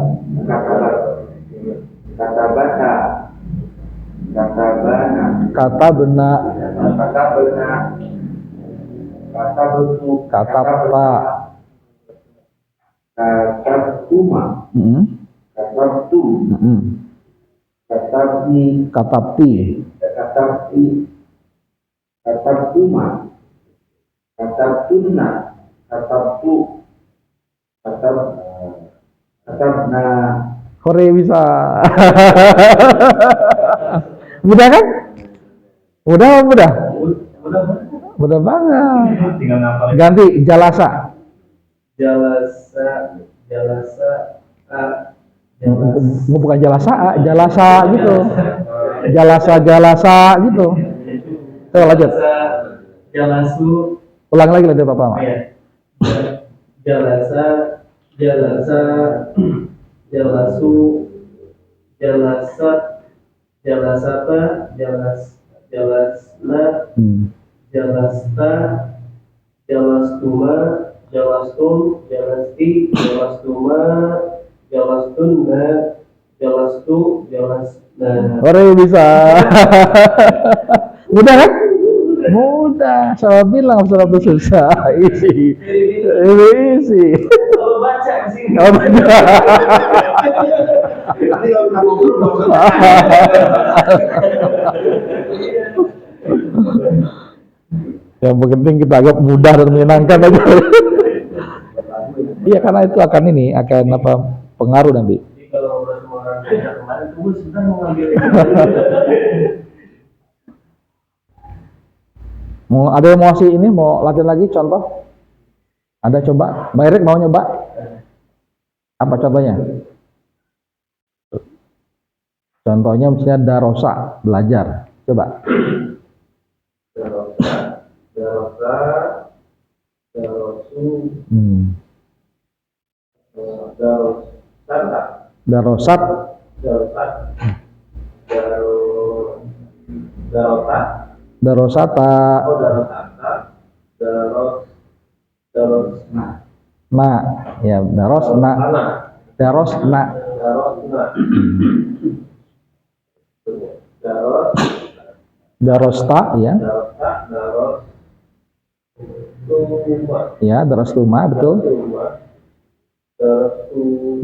katabata, katabana, Katabna, katabetu, katapta. katabtuma, katabtu, katabni, Katapti. katabtuma, katabtunna, katabna. Hore bisa. Mudah kan? Mudah. Mudah banget. Tinggal ngapalin. Ganti jalasa. Jalasa, Bukan jalasa, jalasa gitu. Jalasa gitu. Coba lanjut. Jalasu, Ulang lagi dari Bapak, Mak. ya. Jalasa, jalasu, jalasat, jalasata, jalasna, jalasta, jalastuma, jalastum, jalasti, jalastuma, jalastunna, jalastu, jalasna. Hore bisa. Mudah kan? Mudah. Saya bilang suatu susah. Isi. Kalau baca di sini. Oh, benar. Yang penting kita agak mudah dan menyenangkan aja. Iya, karena itu akan pengaruh nanti. Jadi kalau ngobrol sama orang kaya kemarin tunggu sebentar mau ngambil. Ada yang mau kasih ini, mau latihan lagi contoh? Ada coba? Mbak Erik mau nyoba? Apa contohnya? Contohnya misalnya darosa, belajar. Coba. Darosat. Darosata. Nah, ya darosna. Darosta, ya. Ya, darostuma, betul.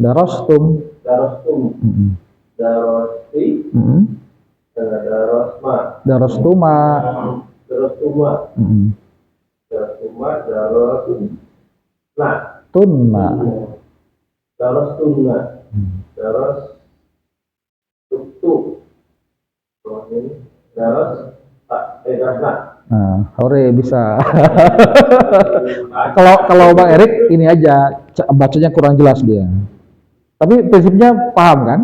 Darostum. Darostuma. Tunna. Nah, hore bisa. Kalau Bang Erik ini aja bacanya kurang jelas dia. Tapi prinsipnya paham kan?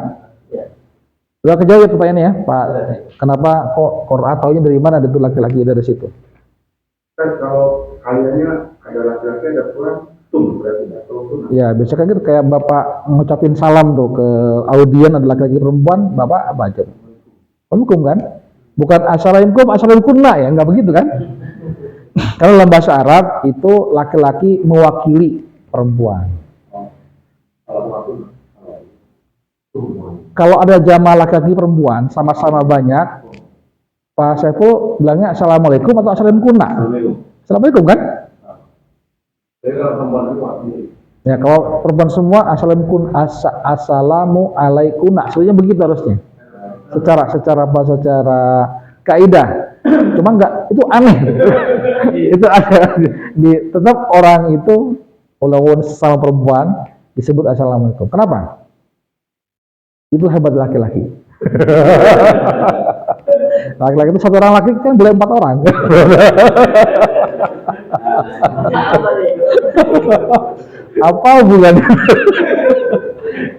Udah kejawab pertanyaannya ya, Pak. Kenapa kok Qur'an taunya dari mana ada tuh laki-laki dari situ? Kan kalau kaliannya ada laki-laki ada kurang tum berarti atau tum. Ya, biasanya kan kayak Bapak ngucapin salam tuh ke audien ada laki-laki perempuan, Bapak apa aja? Hukum kan? Bukan assalamualaikum kunna ya, nggak begitu kan? Kalau dalam bahasa Arab itu laki-laki mewakili perempuan. Kalau ada jamaah laki-laki perempuan sama-sama banyak, Pak Saiful bilangnya assalamualaikum atau assalamualaikum kunna? Assalamualaikum kan? Jadi kalau perempuan itu wakili. Ya kalau perempuan semua assalamu alaikum, nah sebenarnya begitu harusnya. Secara kaidah. Cuma enggak, itu aneh. Itu ada tetap orang itu walaupun sama perempuan disebut assalamualaikum. Kenapa? Itu hebat laki-laki. Laki-laki itu satu orang laki kan boleh 4 orang. Apa hubungannya?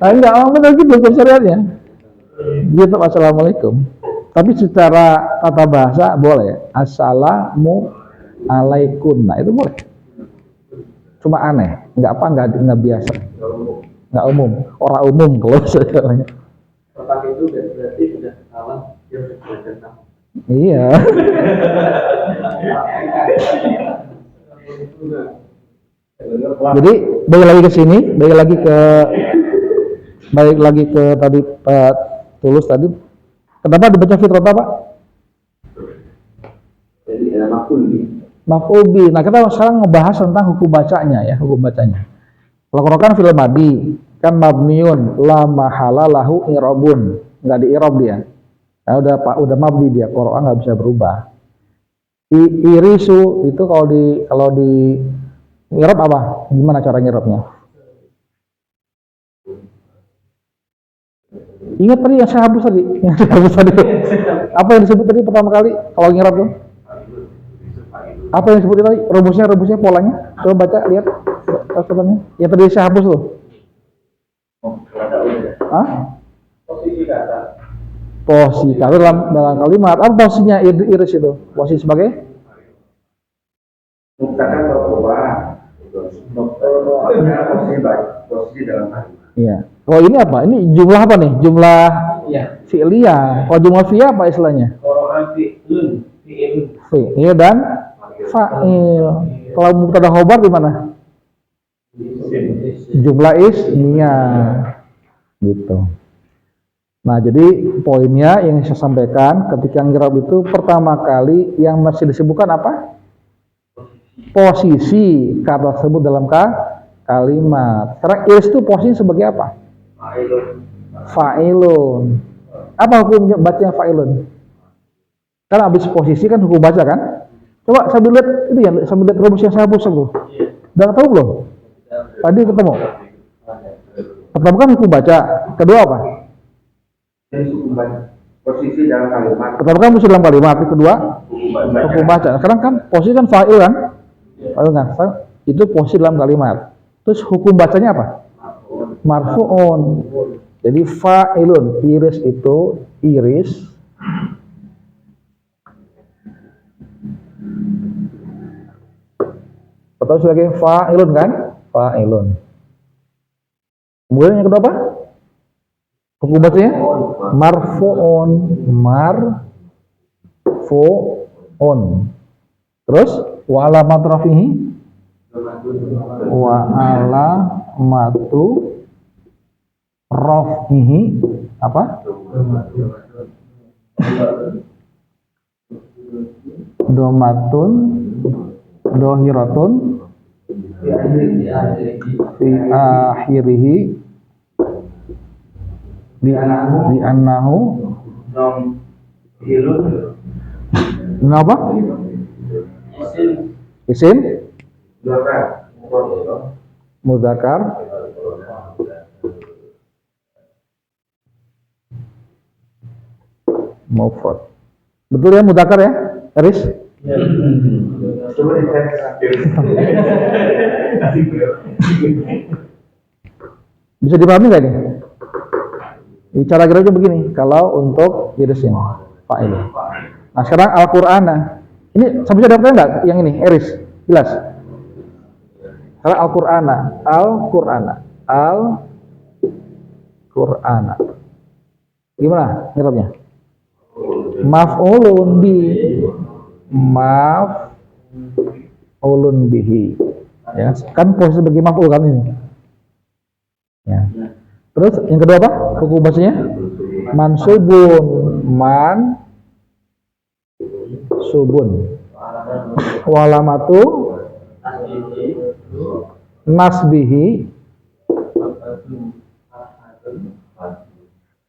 Nah, enggak, benar gitu syariatnya. Dia tetap assalamualaikum. Tapi secara tata bahasa boleh. Assalamu alaikum. Nah, itu boleh. Cuma aneh. Enggak biasa. Enggak umum. Orang umum kalau saya. Otak itu berarti sudah kawan, dia sudah belajar kamu. Iya. Jadi balik lagi ke tadi Pak Tulus tadi. Kenapa dibaca fitrah Pak? Jadi ada Maf'ul bi. Nah, kita sekarang ngebahas tentang hukum bacanya ya, hukum bacanya. Kalau Quran fil madi kan mabniun la mahala lahu i'rabun. Enggak di-i'rab dia. Nah, udah mabni dia, Quran nggak bisa berubah. Irisu itu kalau di i'rab apa? Gimana cara i'rabnya? Ingat tadi yang saya hapus tadi. Apa yang disebut tadi pertama kali kalau i'rab tuh? Apa yang disebut tadi? Rumusnya polanya. Coba baca, lihat. Yang tadi saya hapus tuh. Posisi kata dalam kalimat. Apa posisinya iris itu? Posisi sebagai? Posisi dalam kalimat. Iya. Oh ini apa? Ini jumlah apa nih? Jumlah fi'liyah. Kalau jumlah fi'liyah apa istilahnya? Fi'il dan fa'il. Kalau mubtada khobar di mana? Jumlah ismiyah. Gitu. Nah, jadi poinnya yang saya sampaikan ketika ngirab itu pertama kali yang masih disebutkan apa? Posisi kata tersebut dalam kalimat. Sekarang iris itu posisi sebagai apa? Fa'ilun. Apa hukum bacanya fa'ilun? Kan habis posisi kan hukum baca kan? Coba sambil lihat itu ya, sambil lihat rumus yang saya hapus itu. Udah tahu belum? Tadi ketemu. Pertama kan hukum baca, kedua apa? Posisi dalam kalimat. Pertama kan posisi dalam kalimat, kedua hukum baca. Sekarang kan posisi kan fa'il kan? Fa'il kan? Itu posisi dalam kalimat. Terus hukum bacanya apa? Marfu'un. Jadi fa'ilun, iris itu iris atau sebagai fa'ilun kan? Fa'ilun. Kemudian yang kedua apa? Hukum bacanya? Marfu'un. Marfu'un. Terus wa alamat rafihi? Wa alamatu rafihi apa? Domatun dohiratun fi akhirihi di annahu kenapa? Isim mudzakkar mufrad. Betul ya mudzakkar ya? Aris? Bisa dipahami nggak nih? Cara kira begini, kalau untuk irisnya fa'il. Nah sekarang Al-Qur'an, ini sampai bisa dapatnya nggak? Yang ini, iris, jelas. Sekarang Al-Qur'ana. Gimana ngirabnya? Maf'ulun bihi. Ya, kan posisi bagi maf'ul kan ini. Ya. Terus yang kedua apa? Hukum bahasanya? Mansubun. Walamatu nasbihi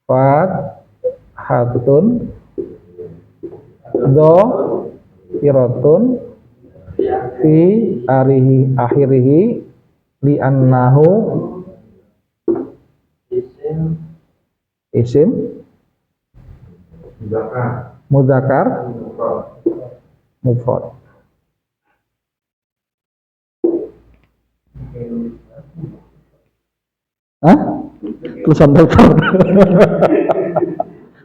fathatun do irotun fi akhirihi li annahu isim mudzakkar mufrad. Hah? Tulisan dokter.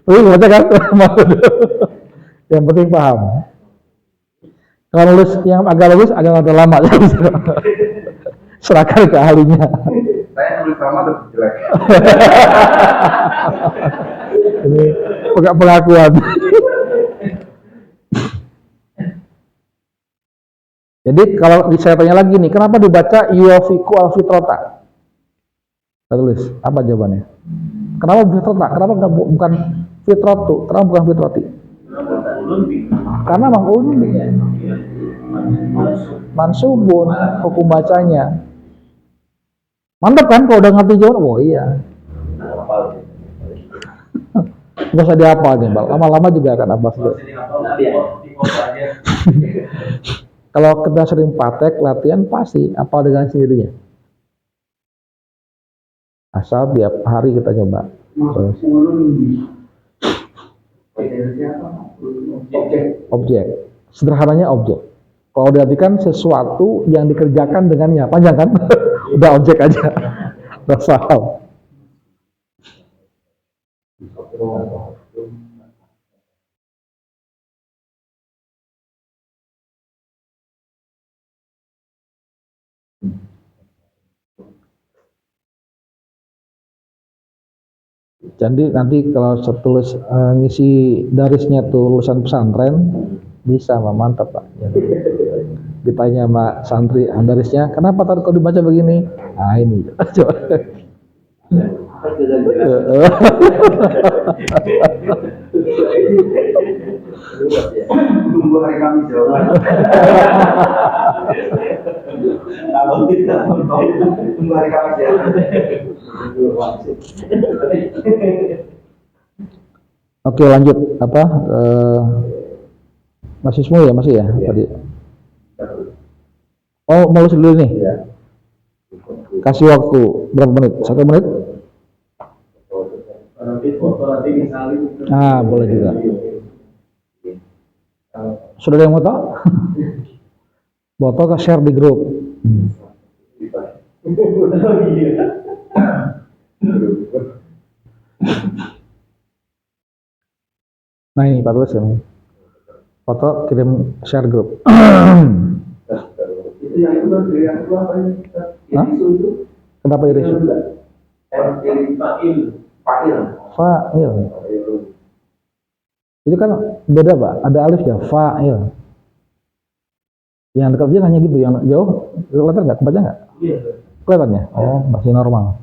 Tapi baca kan? Yang penting paham. Kalau nulis yang agak lama ya. Serahkan ke ahlinya. Saya tulis sama lebih jelek. Ini pengakuan. Jadi kalau saya tanya lagi nih, kenapa dibaca yuwafiqu al-fitrata? Saya tulis, apa jawabannya? Kenapa fitrata? Kenapa bukan fitratu? Kenapa bukan fitrati? Karena maf'ulun bih. Mansubun, hukum bacanya. Mantap kan kalau udah ngerti jawaban? Oh iya. Nggak usah dihafal nih, Bal. Lama-lama juga akan hafal juga. Kalau kita sering praktek latihan pasti hafal dengan sendirinya. Asal tiap hari kita coba. Objek. Sederhananya objek. Kalau diartikan sesuatu yang dikerjakan dengannya, panjang kan? Udah objek aja. Udah paham. Jadi nanti kalau tulis ngisi darisnya tuh lulusan pesantren bisa, mantap Pak. Ya. Ditanya sama santri darisnya, kenapa tadi kau dibaca begini? Nah ini, coba. Tunggu hari Kamis jawaban. Kalau kita tunggu hari Kamis ya. Oke lanjut apa? Masih semua ya masih ya tadi. Oh mau dulu nih. Kasih waktu berapa menit? 1 menit? Ah boleh juga. Sudah ada yang mau tahu? Foto ke share di grup. Nah ini 14 kan. Foto kirim share grup. Itu yang itu apa ini? Kenapa iris? Fa'il. Itu kan beda Pak, ada alif ya, fa'il. Yang dekat dia hanya gitu, yang jauh kelihatan nggak, kebaca nggak? Iya. Kelihatannya? Oh, masih normal.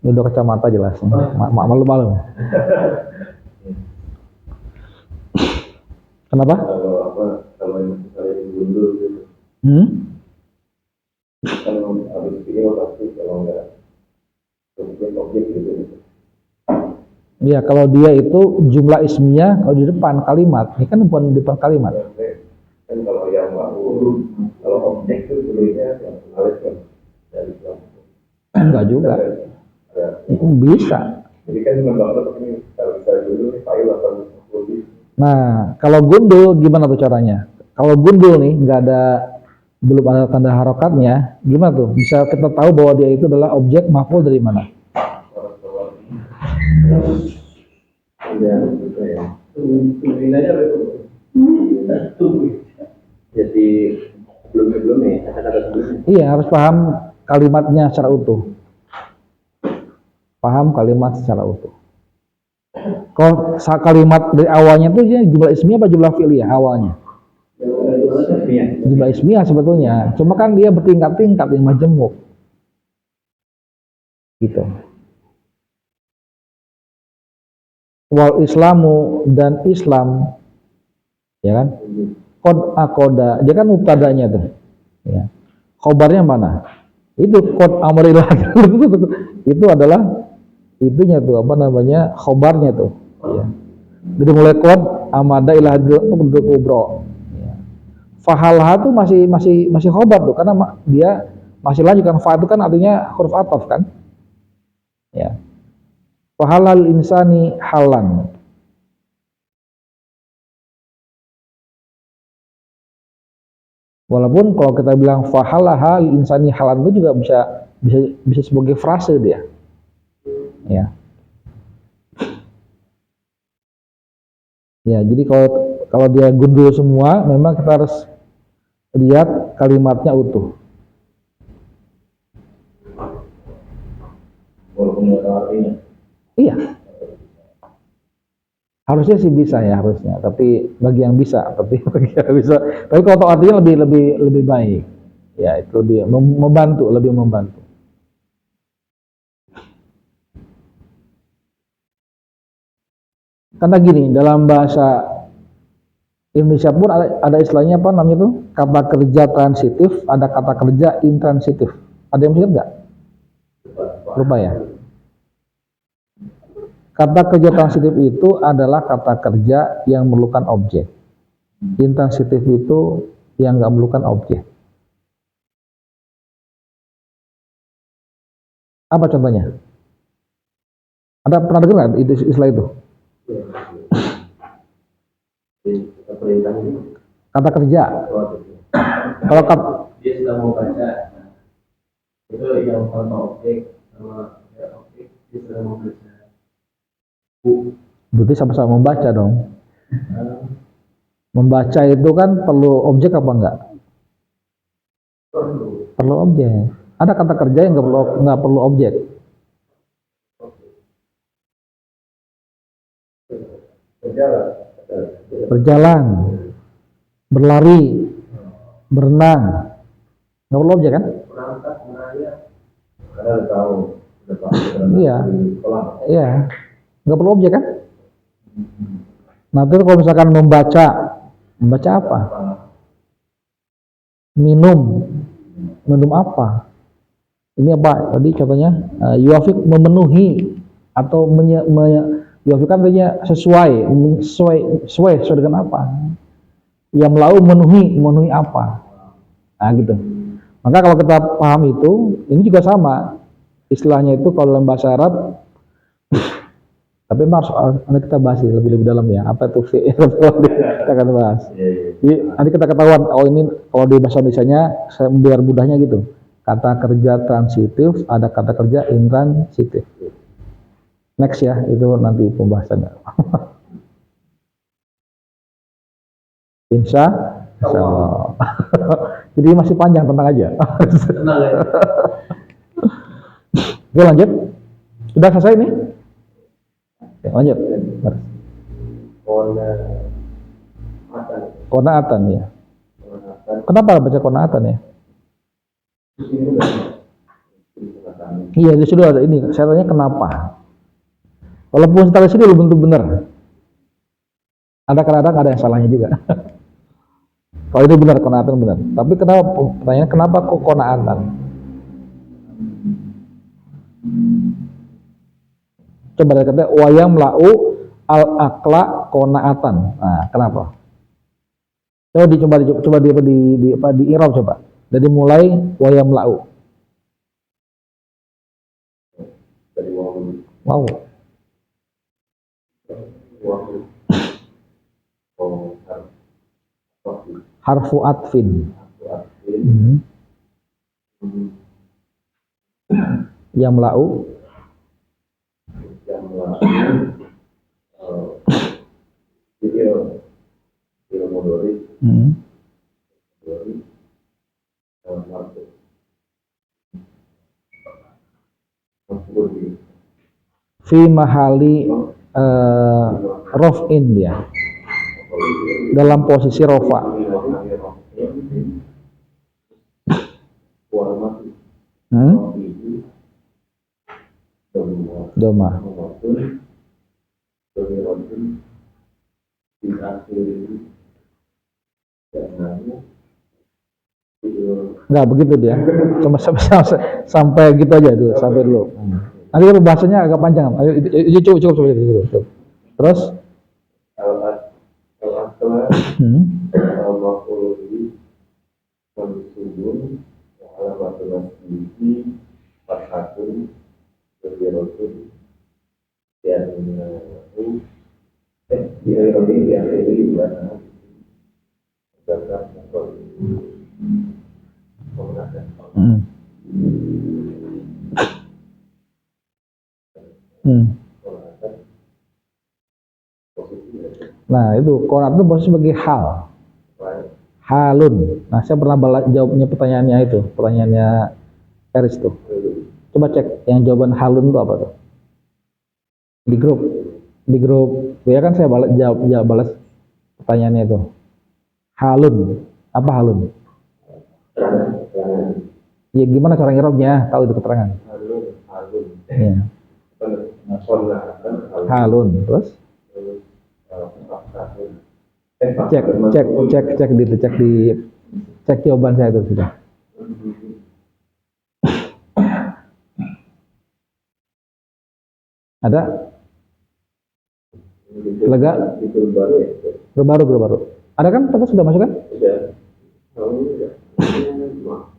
Ini udah kacamata jelas. Malu-malu. Kenapa? Kalau misalnya digundul gitu. Kalau habis pikir pasti kalau nggak objek gitu. Iya, kalau dia itu jumlah ismiyah kalau di depan kalimat, ini kan bukan di depan kalimat. Kan kalau yang kalau objek itu sebenarnya yang alif kan dari Islam. Enggak juga. Bisa. Jadi kan membangun ini kalau bisa dulu nih file atau lebih. Nah, kalau gundul gimana tuh caranya? Kalau gundul nih belum ada tanda harokatnya, gimana tuh? Bisa kita tahu bahwa dia itu adalah objek maf'ul dari mana? Jadi sebelumnya kata-kata sebelumnya. Iya, harus paham kalimatnya secara utuh. Paham kalimat secara utuh. Kalau kalimat dari awalnya itu jumlah ismiyah apa jumlah fi'liyah awalnya? Jumlah ismiyah sebetulnya. Cuma kan dia bertingkat-tingkat yang majemuk. Gitu. Wal Islamu dan Islam, ya kan? Qad aqoda, dia kan mubtadanya tuh. Ya. Khobarnya mana? Itu qad amrillah. Itu adalah itunya tuh apa namanya khobarnya tuh. Ya. Jadi mulai kod amada ilah untuk kubro. Ya. Fahalha tuh masih khobar tuh karena dia masih lanjut kan, fa itu kan artinya huruf ataf kan. Ya. Fahalal insani halan. Walaupun kalau kita bilang fahalaha insani halan itu juga bisa sebagai frase dia. Ya. Ya, jadi kalau dia gundul semua, memang kita harus lihat kalimatnya utuh. Walaupun nggak tahu artinya. Iya. Harusnya sih bisa ya harusnya, tapi bagi yang bisa, tapi kalau tahu artinya lebih baik. Ya, itu dia membantu, lebih membantu. Karena gini, dalam bahasa Indonesia pun ada istilahnya apa namanya tuh? Kata kerja transitif, ada kata kerja intransitif. Ada yang ingat nggak? Lupa ya. Kata kerja transitif itu adalah kata kerja yang memerlukan objek. Intransitif itu yang nggak memerlukan objek. Apa contohnya? Ada pernah dengar nggak itu istilah itu? Kata kerja. Kalau dia sudah mau baca, itu yang tanpa objek sama objek dia sudah mau baca. Berarti sama-sama membaca dong. Membaca itu kan perlu objek apa enggak? Perlu objek. Ada kata kerja yang nggak perlu objek. Berjalan, berlari, berenang, nggak perlu objek kan? Iya, iya, nggak perlu objek kan? Nah, itu kalau misalkan membaca apa? Minum apa? Ini apa? Tadi contohnya yuafik memenuhi atau yuafik kan artinya sesuai dengan apa? Yang melau memenuhi apa? Nah, gitu. Maka kalau kita paham itu, ini juga sama. Istilahnya itu kalau dalam bahasa Arab tapi harus kita bahas lebih dalam ya. Apa itu fi'il? Kita akan bahas. Jadi nanti kita ketahuan. Oh ini kalau di bahasa Indonesianya biar mudahnya gitu. Kata kerja transitif, ada kata kerja intransitif. Next ya, itu nanti pembahasannya. Insya Allah. Jadi masih panjang, tenang aja. Tenang ya. Oke, lanjut. Sudah selesai nih? Oke, lanjut. Konaatan ya. Kenapa baca konaatan ya? Iya, di situ ada ini. Saya tanya kenapa? Walaupun setelah sini belum tentu benar. Ada kadang-kadang ada yang salahnya juga. Kalau itu benar, konaatan benar. Tapi kenapa? Pertanyaan kenapa kok konaatan? Coba dari kata wayam lau al akla konaatan. Nah, kenapa? Coba di i'rab coba. Dari mulai wayam lau. Wow. Harfu atfin. Yamla'u fi mahali rof'in dia dalam posisi rofa. Doma. Enggak begitu dia. Cuma sampai gitu aja dulu, sampai dulu. Nanti kan bahasanya agak panjang. Ayo, cukup. Terus? Al-Akla, Al-Maqulubi, Al-Subun, Alamatul Masjidi, Fathatun, Berdirotun, Yanahu, Yanahu, Zakat, Nah itu konat itu posisi sebagai hal, halun. Nah saya pernah jawabnya pertanyaannya itu, pertanyaannya Eris tuh. Coba cek yang jawaban halun itu apa tuh? Di grup ya kan saya balas pertanyaannya itu. Halun, apa halun? Ya gimana cara ngirobnya? Tahu itu keterangan? Halun. Ya. Halun, terus? Cek jawaban saya itu sudah. Ada? Lega? Baru. Ada kan? Kita sudah masuk kan?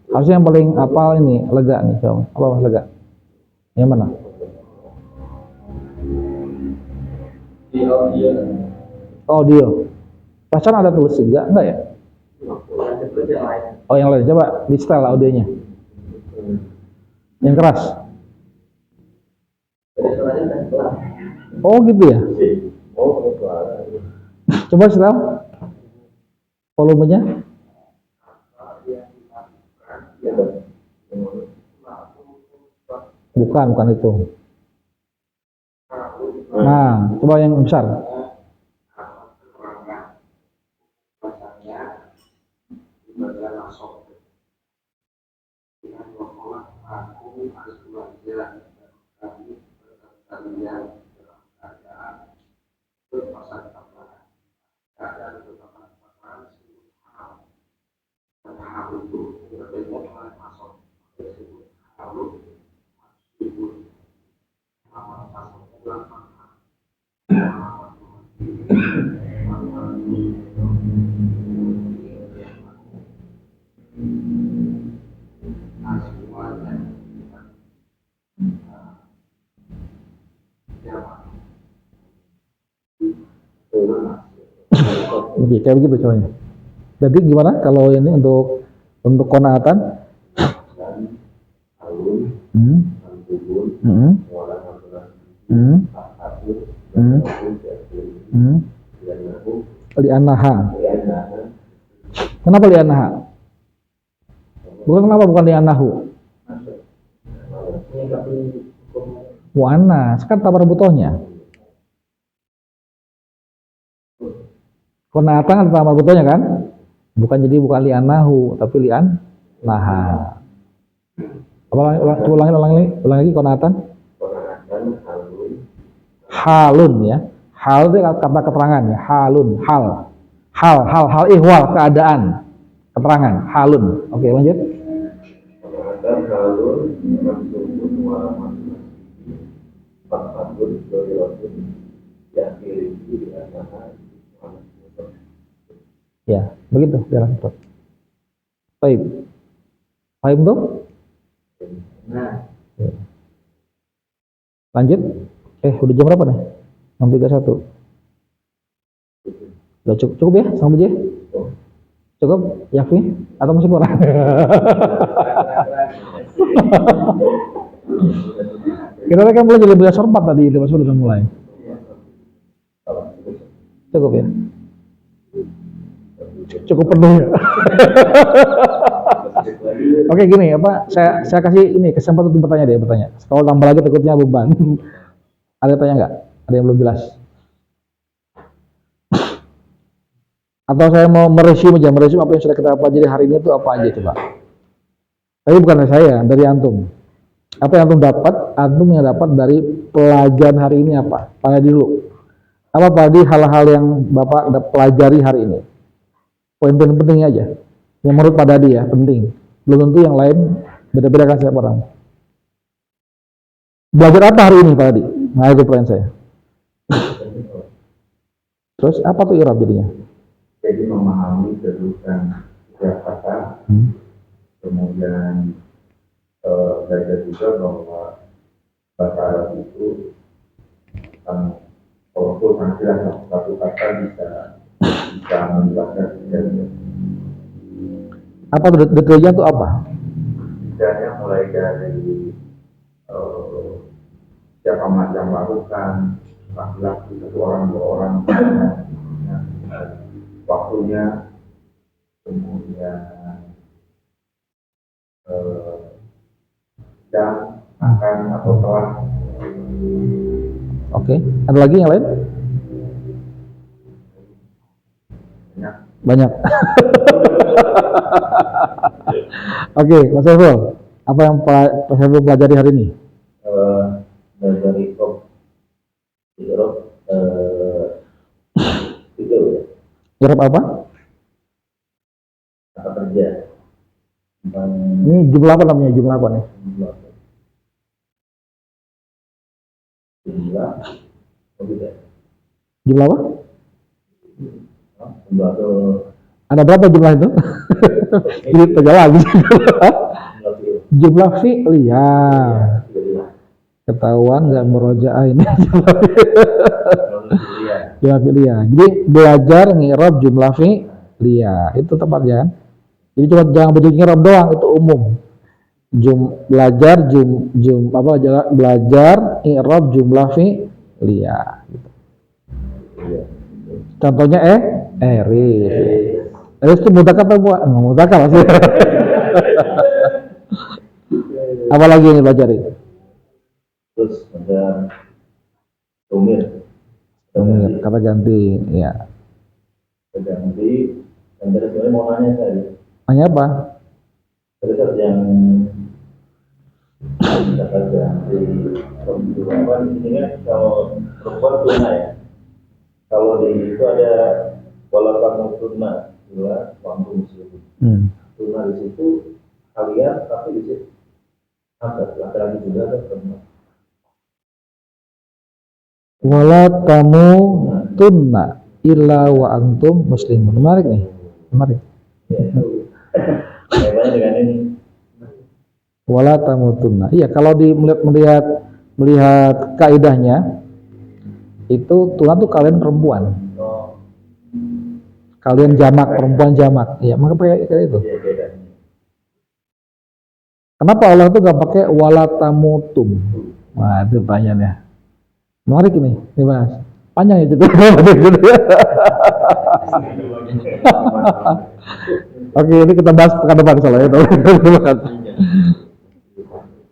Harusnya yang paling apal ini lega nih, coba. Apa mas lega? Yang mana? Audio. Perasaan ada tulis juga? Enggak ya? Oh yang lain, coba di setel audionya. Yang keras. Oh gitu ya? Coba setel volumenya. Bukan itu. Nah, coba yang besar. Oke, kayak begitu cowoknya. Jadi gimana kalau ini untuk konaatan? Li'anaha. Kenapa li'anaha? Bukan li'anahu. Wana, sekarang tabar butohnya. Konaatan atau tabar butohnya kan? Bukan li'anahu, tapi li'anaha. Ulang lagi konaatan. Halun ya. Hal itu kata keterangan ya. Halun, hal ihwal, keadaan, keterangan, halun. Oke, lanjut. Ya, begitu jalan terus. Baik. Paham tuh? Nah. Lanjut. Udah jam berapa nih? 6.31. Udah cukup ya, sama aja. Cukup, yakin? Atau masih kurang? Kita kan mulai jadi belajar sorpat tadi, itu sudah mulai. Cukup ya? Cukup penuh ya? Oke gini, saya kasih ini kesempatan untuk bertanya. Kalau tambah lagi takutnya beban. Ada tanya nggak? Ada yang belum jelas? Atau saya mau meresume apa yang sudah kita pelajari hari ini itu apa aja coba? Tapi bukan dari saya, dari antum. Apa yang antum dapat? Antum yang dapat dari pelajaran hari ini apa? Tanya dulu. Apa tadi hal-hal yang Bapak pelajari hari ini? Poin-poin penting aja. Yang menurut Pak Dadi ya, penting. Belum tentu yang lain beda-beda kan setiap orang. Belajar apa hari ini Pak Adi? Nah itu pertanyaan saya. Terus apa tuh i'rab jadinya? Jadi memahami kedudukan setiap kata, kemudian belajar juga bahwa bahasa Arab itu powerful, sangat jelas. Satu kata bisa menjelaskan sejarahnya. Apa tuh detailnya tuh apa? Misalnya mulai dari siapa yang melakukan, laki-laki, satu orang, dua orang, waktunya, kemudian jam, makan atau telah. Oke, ada lagi yang lain? Banyak. Oke, Mas Saiful, apa yang Pak Saiful pelajari hari ini? Belajar i'rab itu ya, I'rab apa? kata kerja. Ini jumlah apa namanya? Jumlah apa nih? Jumlah, tidak. Jumlah apa? Jumlah itu Ada berapa jumlah itu? Jadi tegak lagi. Jumlah fi'liyah. Ketahuan nggak murojaah ini. Jumlah fi'liyah. Jadi belajar ngirab jumlah fi'liyah. Itu tepatnya kan? Jadi cuma jangan belajar ngirab doang, itu umum. Belajar i'rab jumlah fi'liyah gitu. Contohnya Eris itu mudzakkar apa buat? Mudzakkar masih. Apa lagi yang dipelajari? Terus ada tumir, Kata ganti, ya. ganti. Dan dari sebenarnya mau nanya tadi. Nanya apa? Terus yang kata ganti perempuan di sini kan kalau perempuan tuna ya. Kalau di itu ada walaupun tuna, dua waktu muslim. Tuna di situ kalian, tapi di situ laki-laki juga ada perempuan. Wala tamu tunna illa wa antum muslimun. Menarik nih, menarik. Ya, itu kaitannya dengan ini. Wala tamu tunna. Iya, kalau melihat kaidahnya itu tunna tuh kalian perempuan. Kalian jamak, perempuan jamak. Iya, maka pakai kayak itu. Kenapa Allah tuh gak pakai wala tamutum? Wah, itu pertanyaannya. Menarik ini bahas. Panjang itu. Oke, ini kita bahas pekan depan soalnya.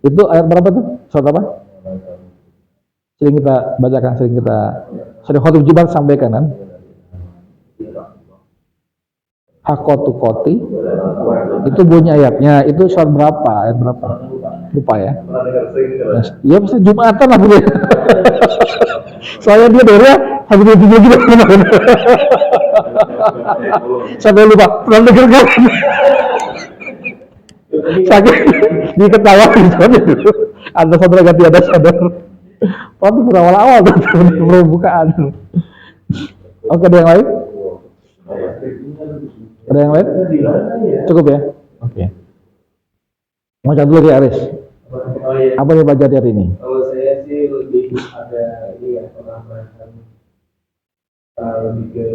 Itu ayat berapa tuh? Surat apa? Sering kita bacakan, sering khotib Jumat sampaikan kan? Hakotu koti itu bunyi ayatnya, itu surat berapa? Ayat berapa? Lupa ya. Ya bisa Jumatan lah bunyi. Soalnya dia dengarnya sampai dia tidur gitu. Sampai lupa, pernah denger kan? Sakit diketawa gitu. Ada saudara ganti ada sadar. Tapi berawal-awal tuh pembukaan. Oke, ada yang lain? Ada yang lain? Cukup ya? Oke. Mau cari dulu ya Aris. Apa yang belajar hari ini? Kalau saya sih lebih ada ini ya, penambahan lebih ke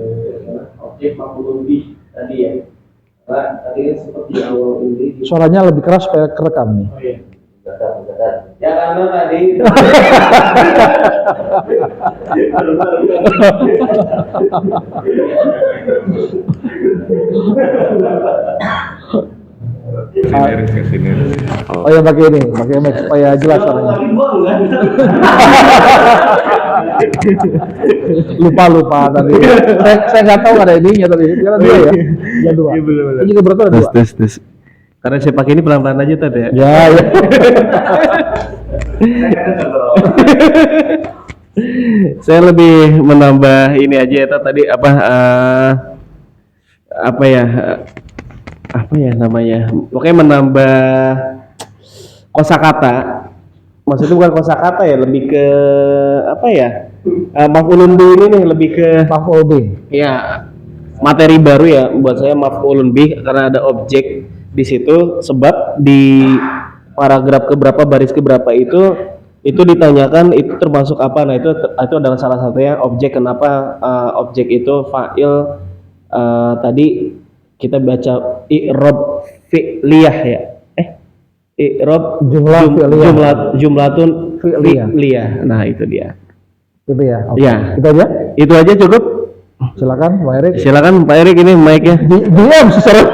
objek maupun lebih tadi ya. Karena tadi kan seperti awal ini. Suaranya lebih keras supaya kerekam nih. Oh iya. Ya karena tadi. Oh ya pakai ini, pakai mic supaya jelas suaranya. Lupa tadi. Saya nggak tahu ada ininya tadi. Dia ya. Yang dua. Ini juga berarti ada dua. Tes. Karena saya pakai ini pelan-pelan aja tadi ya. Ya. Saya lebih menambah ini aja ya tadi apa ya namanya. Pokoknya menambah kosakata maksudnya bukan kosakata ya, lebih ke apa ya? Maf'ulun bih ini nih lebih ke Maf'ul bih. ya materi baru ya buat saya maf'ulun bih karena ada objek di situ, sebab di paragraf keberapa baris keberapa itu ditanyakan itu termasuk apa. Nah itu adalah salah satunya objek. Kenapa objek itu fa'il, tadi kita baca i'rab fi'liyah ya, i'rab jumlatun fi'liyah. Nah itu dia. Itu ya. Oke. Ya. Itu aja cukup. Silakan Pak Erik. Silakan Pak Erik, ini mic-nya. Diam secara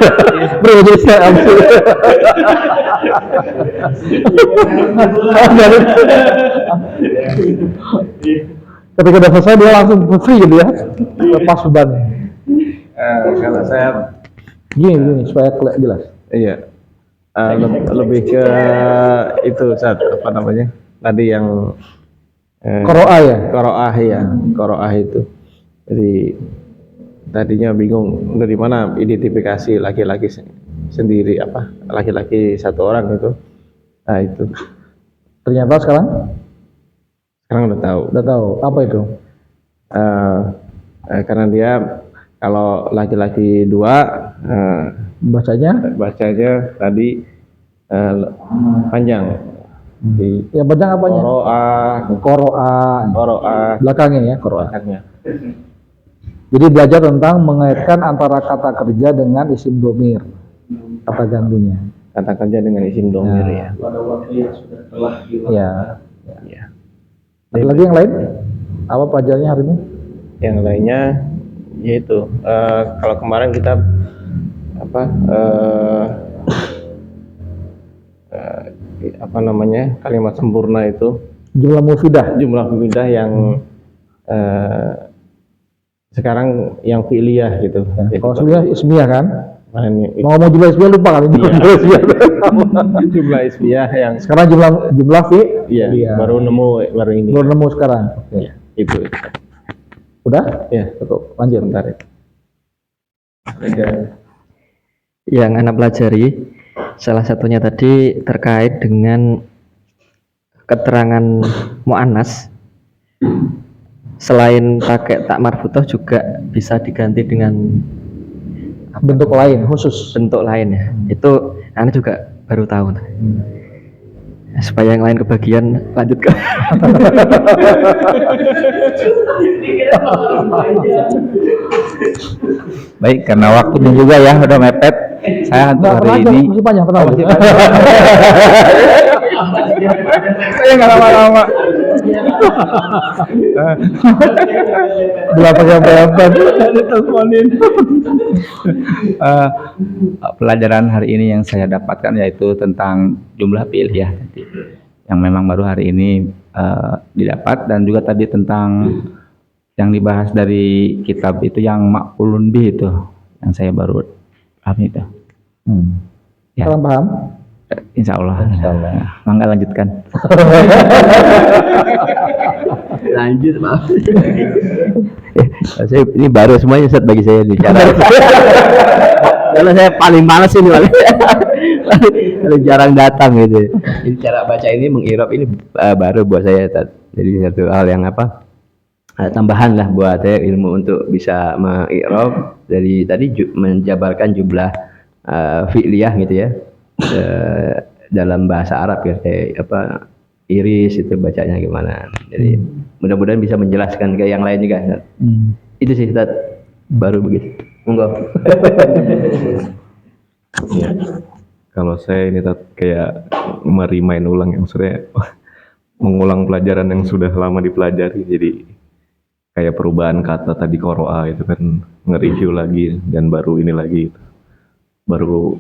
berbeda. Ketika udah selesai dia langsung free gitu ya, lepas beban. Kalau saya Gini supaya jelas. iya lebih ke itu saat apa namanya tadi yang Qoro'ah ya. Qoro'ah itu. Jadi tadinya bingung dari mana identifikasi laki-laki sendiri, apa laki-laki satu orang itu. Nah itu Ternyata sekarang udah tahu. udah tahu apa itu. Karena dia kalau laki-laki dua Bacanya bacanya tadi panjang. ya panjang apanya? Qoro'ah. Belakangnya ya Qoro'ah. Jadi belajar tentang mengaitkan antara kata kerja dengan isim domir, kata gantinya. Kata kerja dengan isim domir ya. Pada waktu yang sudah telah dilakukan. Ya. Ada lagi yang lain? Apa pelajarannya hari ini? Yang lainnya yaitu kalau kemarin kita apa namanya kalimat sempurna itu Jumlah mufidah yang sekarang yang fi'liyah gitu. Jadi, kalau sebelumnya ismiyah kan? ini Mau ngomong jumlah ismiyah lupa kan? jumlah ismiyah yang Sekarang jumlah iya, baru ini. Baru nemu sekarang. Oke. Itu. Udah? Ya, Cukup. Lanjut. bentar ya. Yang Anda pelajari salah satunya tadi terkait dengan keterangan mu'annas, selain pakai tak marfutoh juga bisa diganti dengan Bentuk lain khusus. bentuk lain ya. Itu Anda juga baru tahu. Supaya yang lain kebagian, lanjutkan. Baik, karena waktunya juga ya udah mepet. Saya untuk hari ini Masih panjang, tenang. saya nggak lama-lama. Berapa Diteleponin. Pelajaran hari ini yang saya dapatkan yaitu tentang jumlah fi'il ya, yang memang baru hari ini didapat, dan juga tadi tentang yang dibahas dari kitab itu yang maf'ulun bih itu, yang saya baru paham itu. Ya. Sekarang paham? Insya Allah. Mangga lanjutkan. Lanjut, maaf. Ini baru semuanya Ustaz bagi saya nih cara. Karena saya paling malas ini paling jarang datang gitu. Ini cara baca ini mengirab ini baru buat saya Ustaz. Jadi satu hal yang tambahan lah buat saya ilmu untuk bisa mengirab dari tadi menjabarkan jumlah fi'liyah gitu ya. Dalam bahasa Arab ya, kayak iris itu bacanya gimana. Jadi mudah-mudahan bisa menjelaskan ke yang lain juga. Itu sih Ustaz, baru begitu. Monggo. Ya. Kalau saya ini kayak merimain ulang, yang maksudnya mengulang pelajaran yang sudah lama dipelajari. Jadi kayak perubahan kata tadi qoro'ah itu kan nge-review lagi, dan baru ini lagi gitu. Baru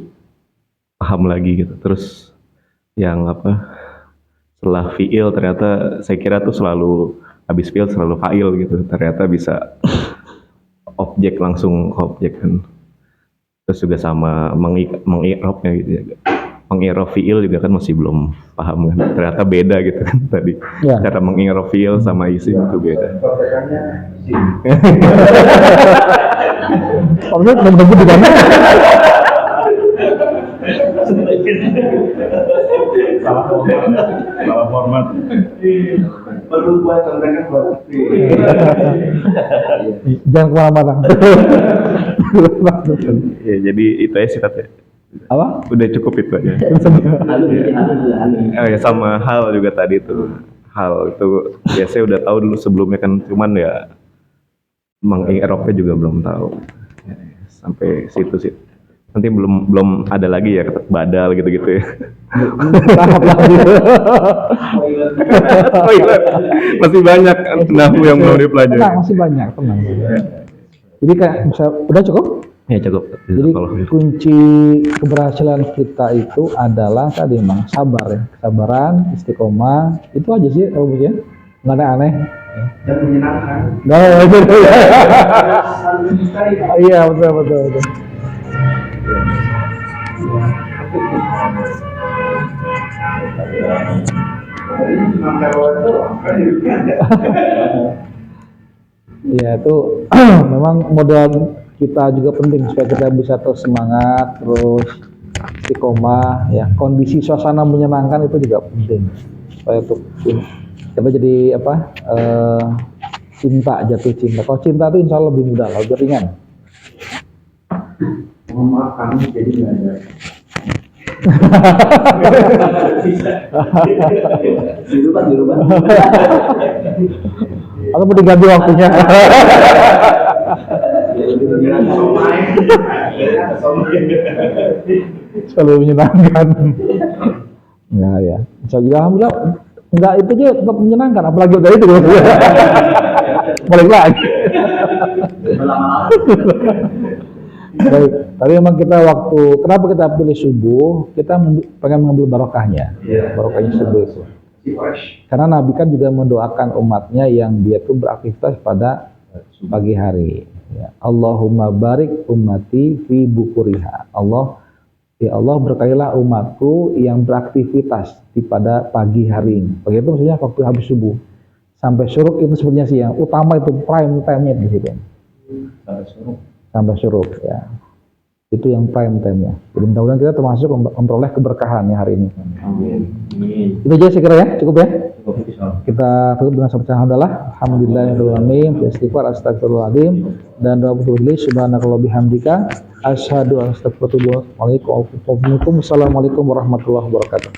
paham lagi gitu. Terus yang setelah fi'il ternyata saya kira tuh selalu habis fi'il selalu fa'il gitu, ternyata bisa objek langsung objek kan. Terus juga sama mengi'rabnya gitu ya, mengi'rab fi'il juga kan masih belum paham kan, ternyata beda gitu kan tadi Ya. cara mengi'rab fi'il sama isim itu beda. Kontekannya isim. Maksudnya menunggu di mana? Salah format. Perlu buat contekan buat Jangan kemana-mana. Ya, jadi itu aja sih Tat, ya. Apa? Udah cukup itu aja. Ya, sama hal juga tadi tuh. Hal itu ya saya udah tahu dulu sebelumnya kan, cuman ya Eropa juga belum tahu. Ya, sampai situ sih. Nanti belum ada lagi ya badal gitu-gitu ya. Tahap lagi. Toilet. Masih banyak nahu yang belum dipelajari. Tenang, masih banyak, tenang. Jadi kayak bisa, udah cukup? Ya cukup. Jadi Kalau kunci keberhasilan kita itu adalah tadi memang sabar ya, kesabaran, istiqomah, itu aja sih kalau ya, nggak aneh-aneh. dan menyenangkan. Nah, itu ya. Iya betul. Iya itu memang modal kita juga penting supaya kita bisa terus semangat, terus istiqomah ya. Kondisi suasana menyenangkan itu juga penting supaya untuk kita jadi jatuh cinta. Kalau cinta itu insya Allah lebih mudah, lebih ringan. Mohon maaf kami jadi nggak ada. Dirubah. Atau mau diganti waktunya. Selalu menyenangkan. Ya. Insya Allah, alhamdulillah enggak itu aja tetap menyenangkan, apalagi udah itu. Balik lagi. Baik, tapi memang kita kenapa kita pilih subuh? Kita pengen mengambil barokahnya, barokahnya subuh itu. Karena Nabi kan juga mendoakan umatnya yang dia tuh beraktivitas pada pagi hari. Ya. Allahumma barik ummati fi bukuriha. Ya Allah berkailah umatku yang beraktivitas pada pagi hari ini. Pagi itu maksudnya waktu habis subuh sampai syuruk itu sebenarnya sih yang utama, itu prime time-nya di situ. Sampai syuruk ya. Itu yang prime time-nya. Jadi mudah-mudahan kita termasuk memperoleh keberkahan ya hari ini. Amin. Itu aja saya kira ya, cukup ya. Kita tutup dengan sabda alhamdulillahirrahmanirrahim, istighfar, astagfirullahaladzim, dan doa berdoa subhanakallah bihamdika asyhadu an la ilaha illa anta astaghfiruka wa atubu ilaik. Wassalamualaikum warahmatullahi wabarakatuh.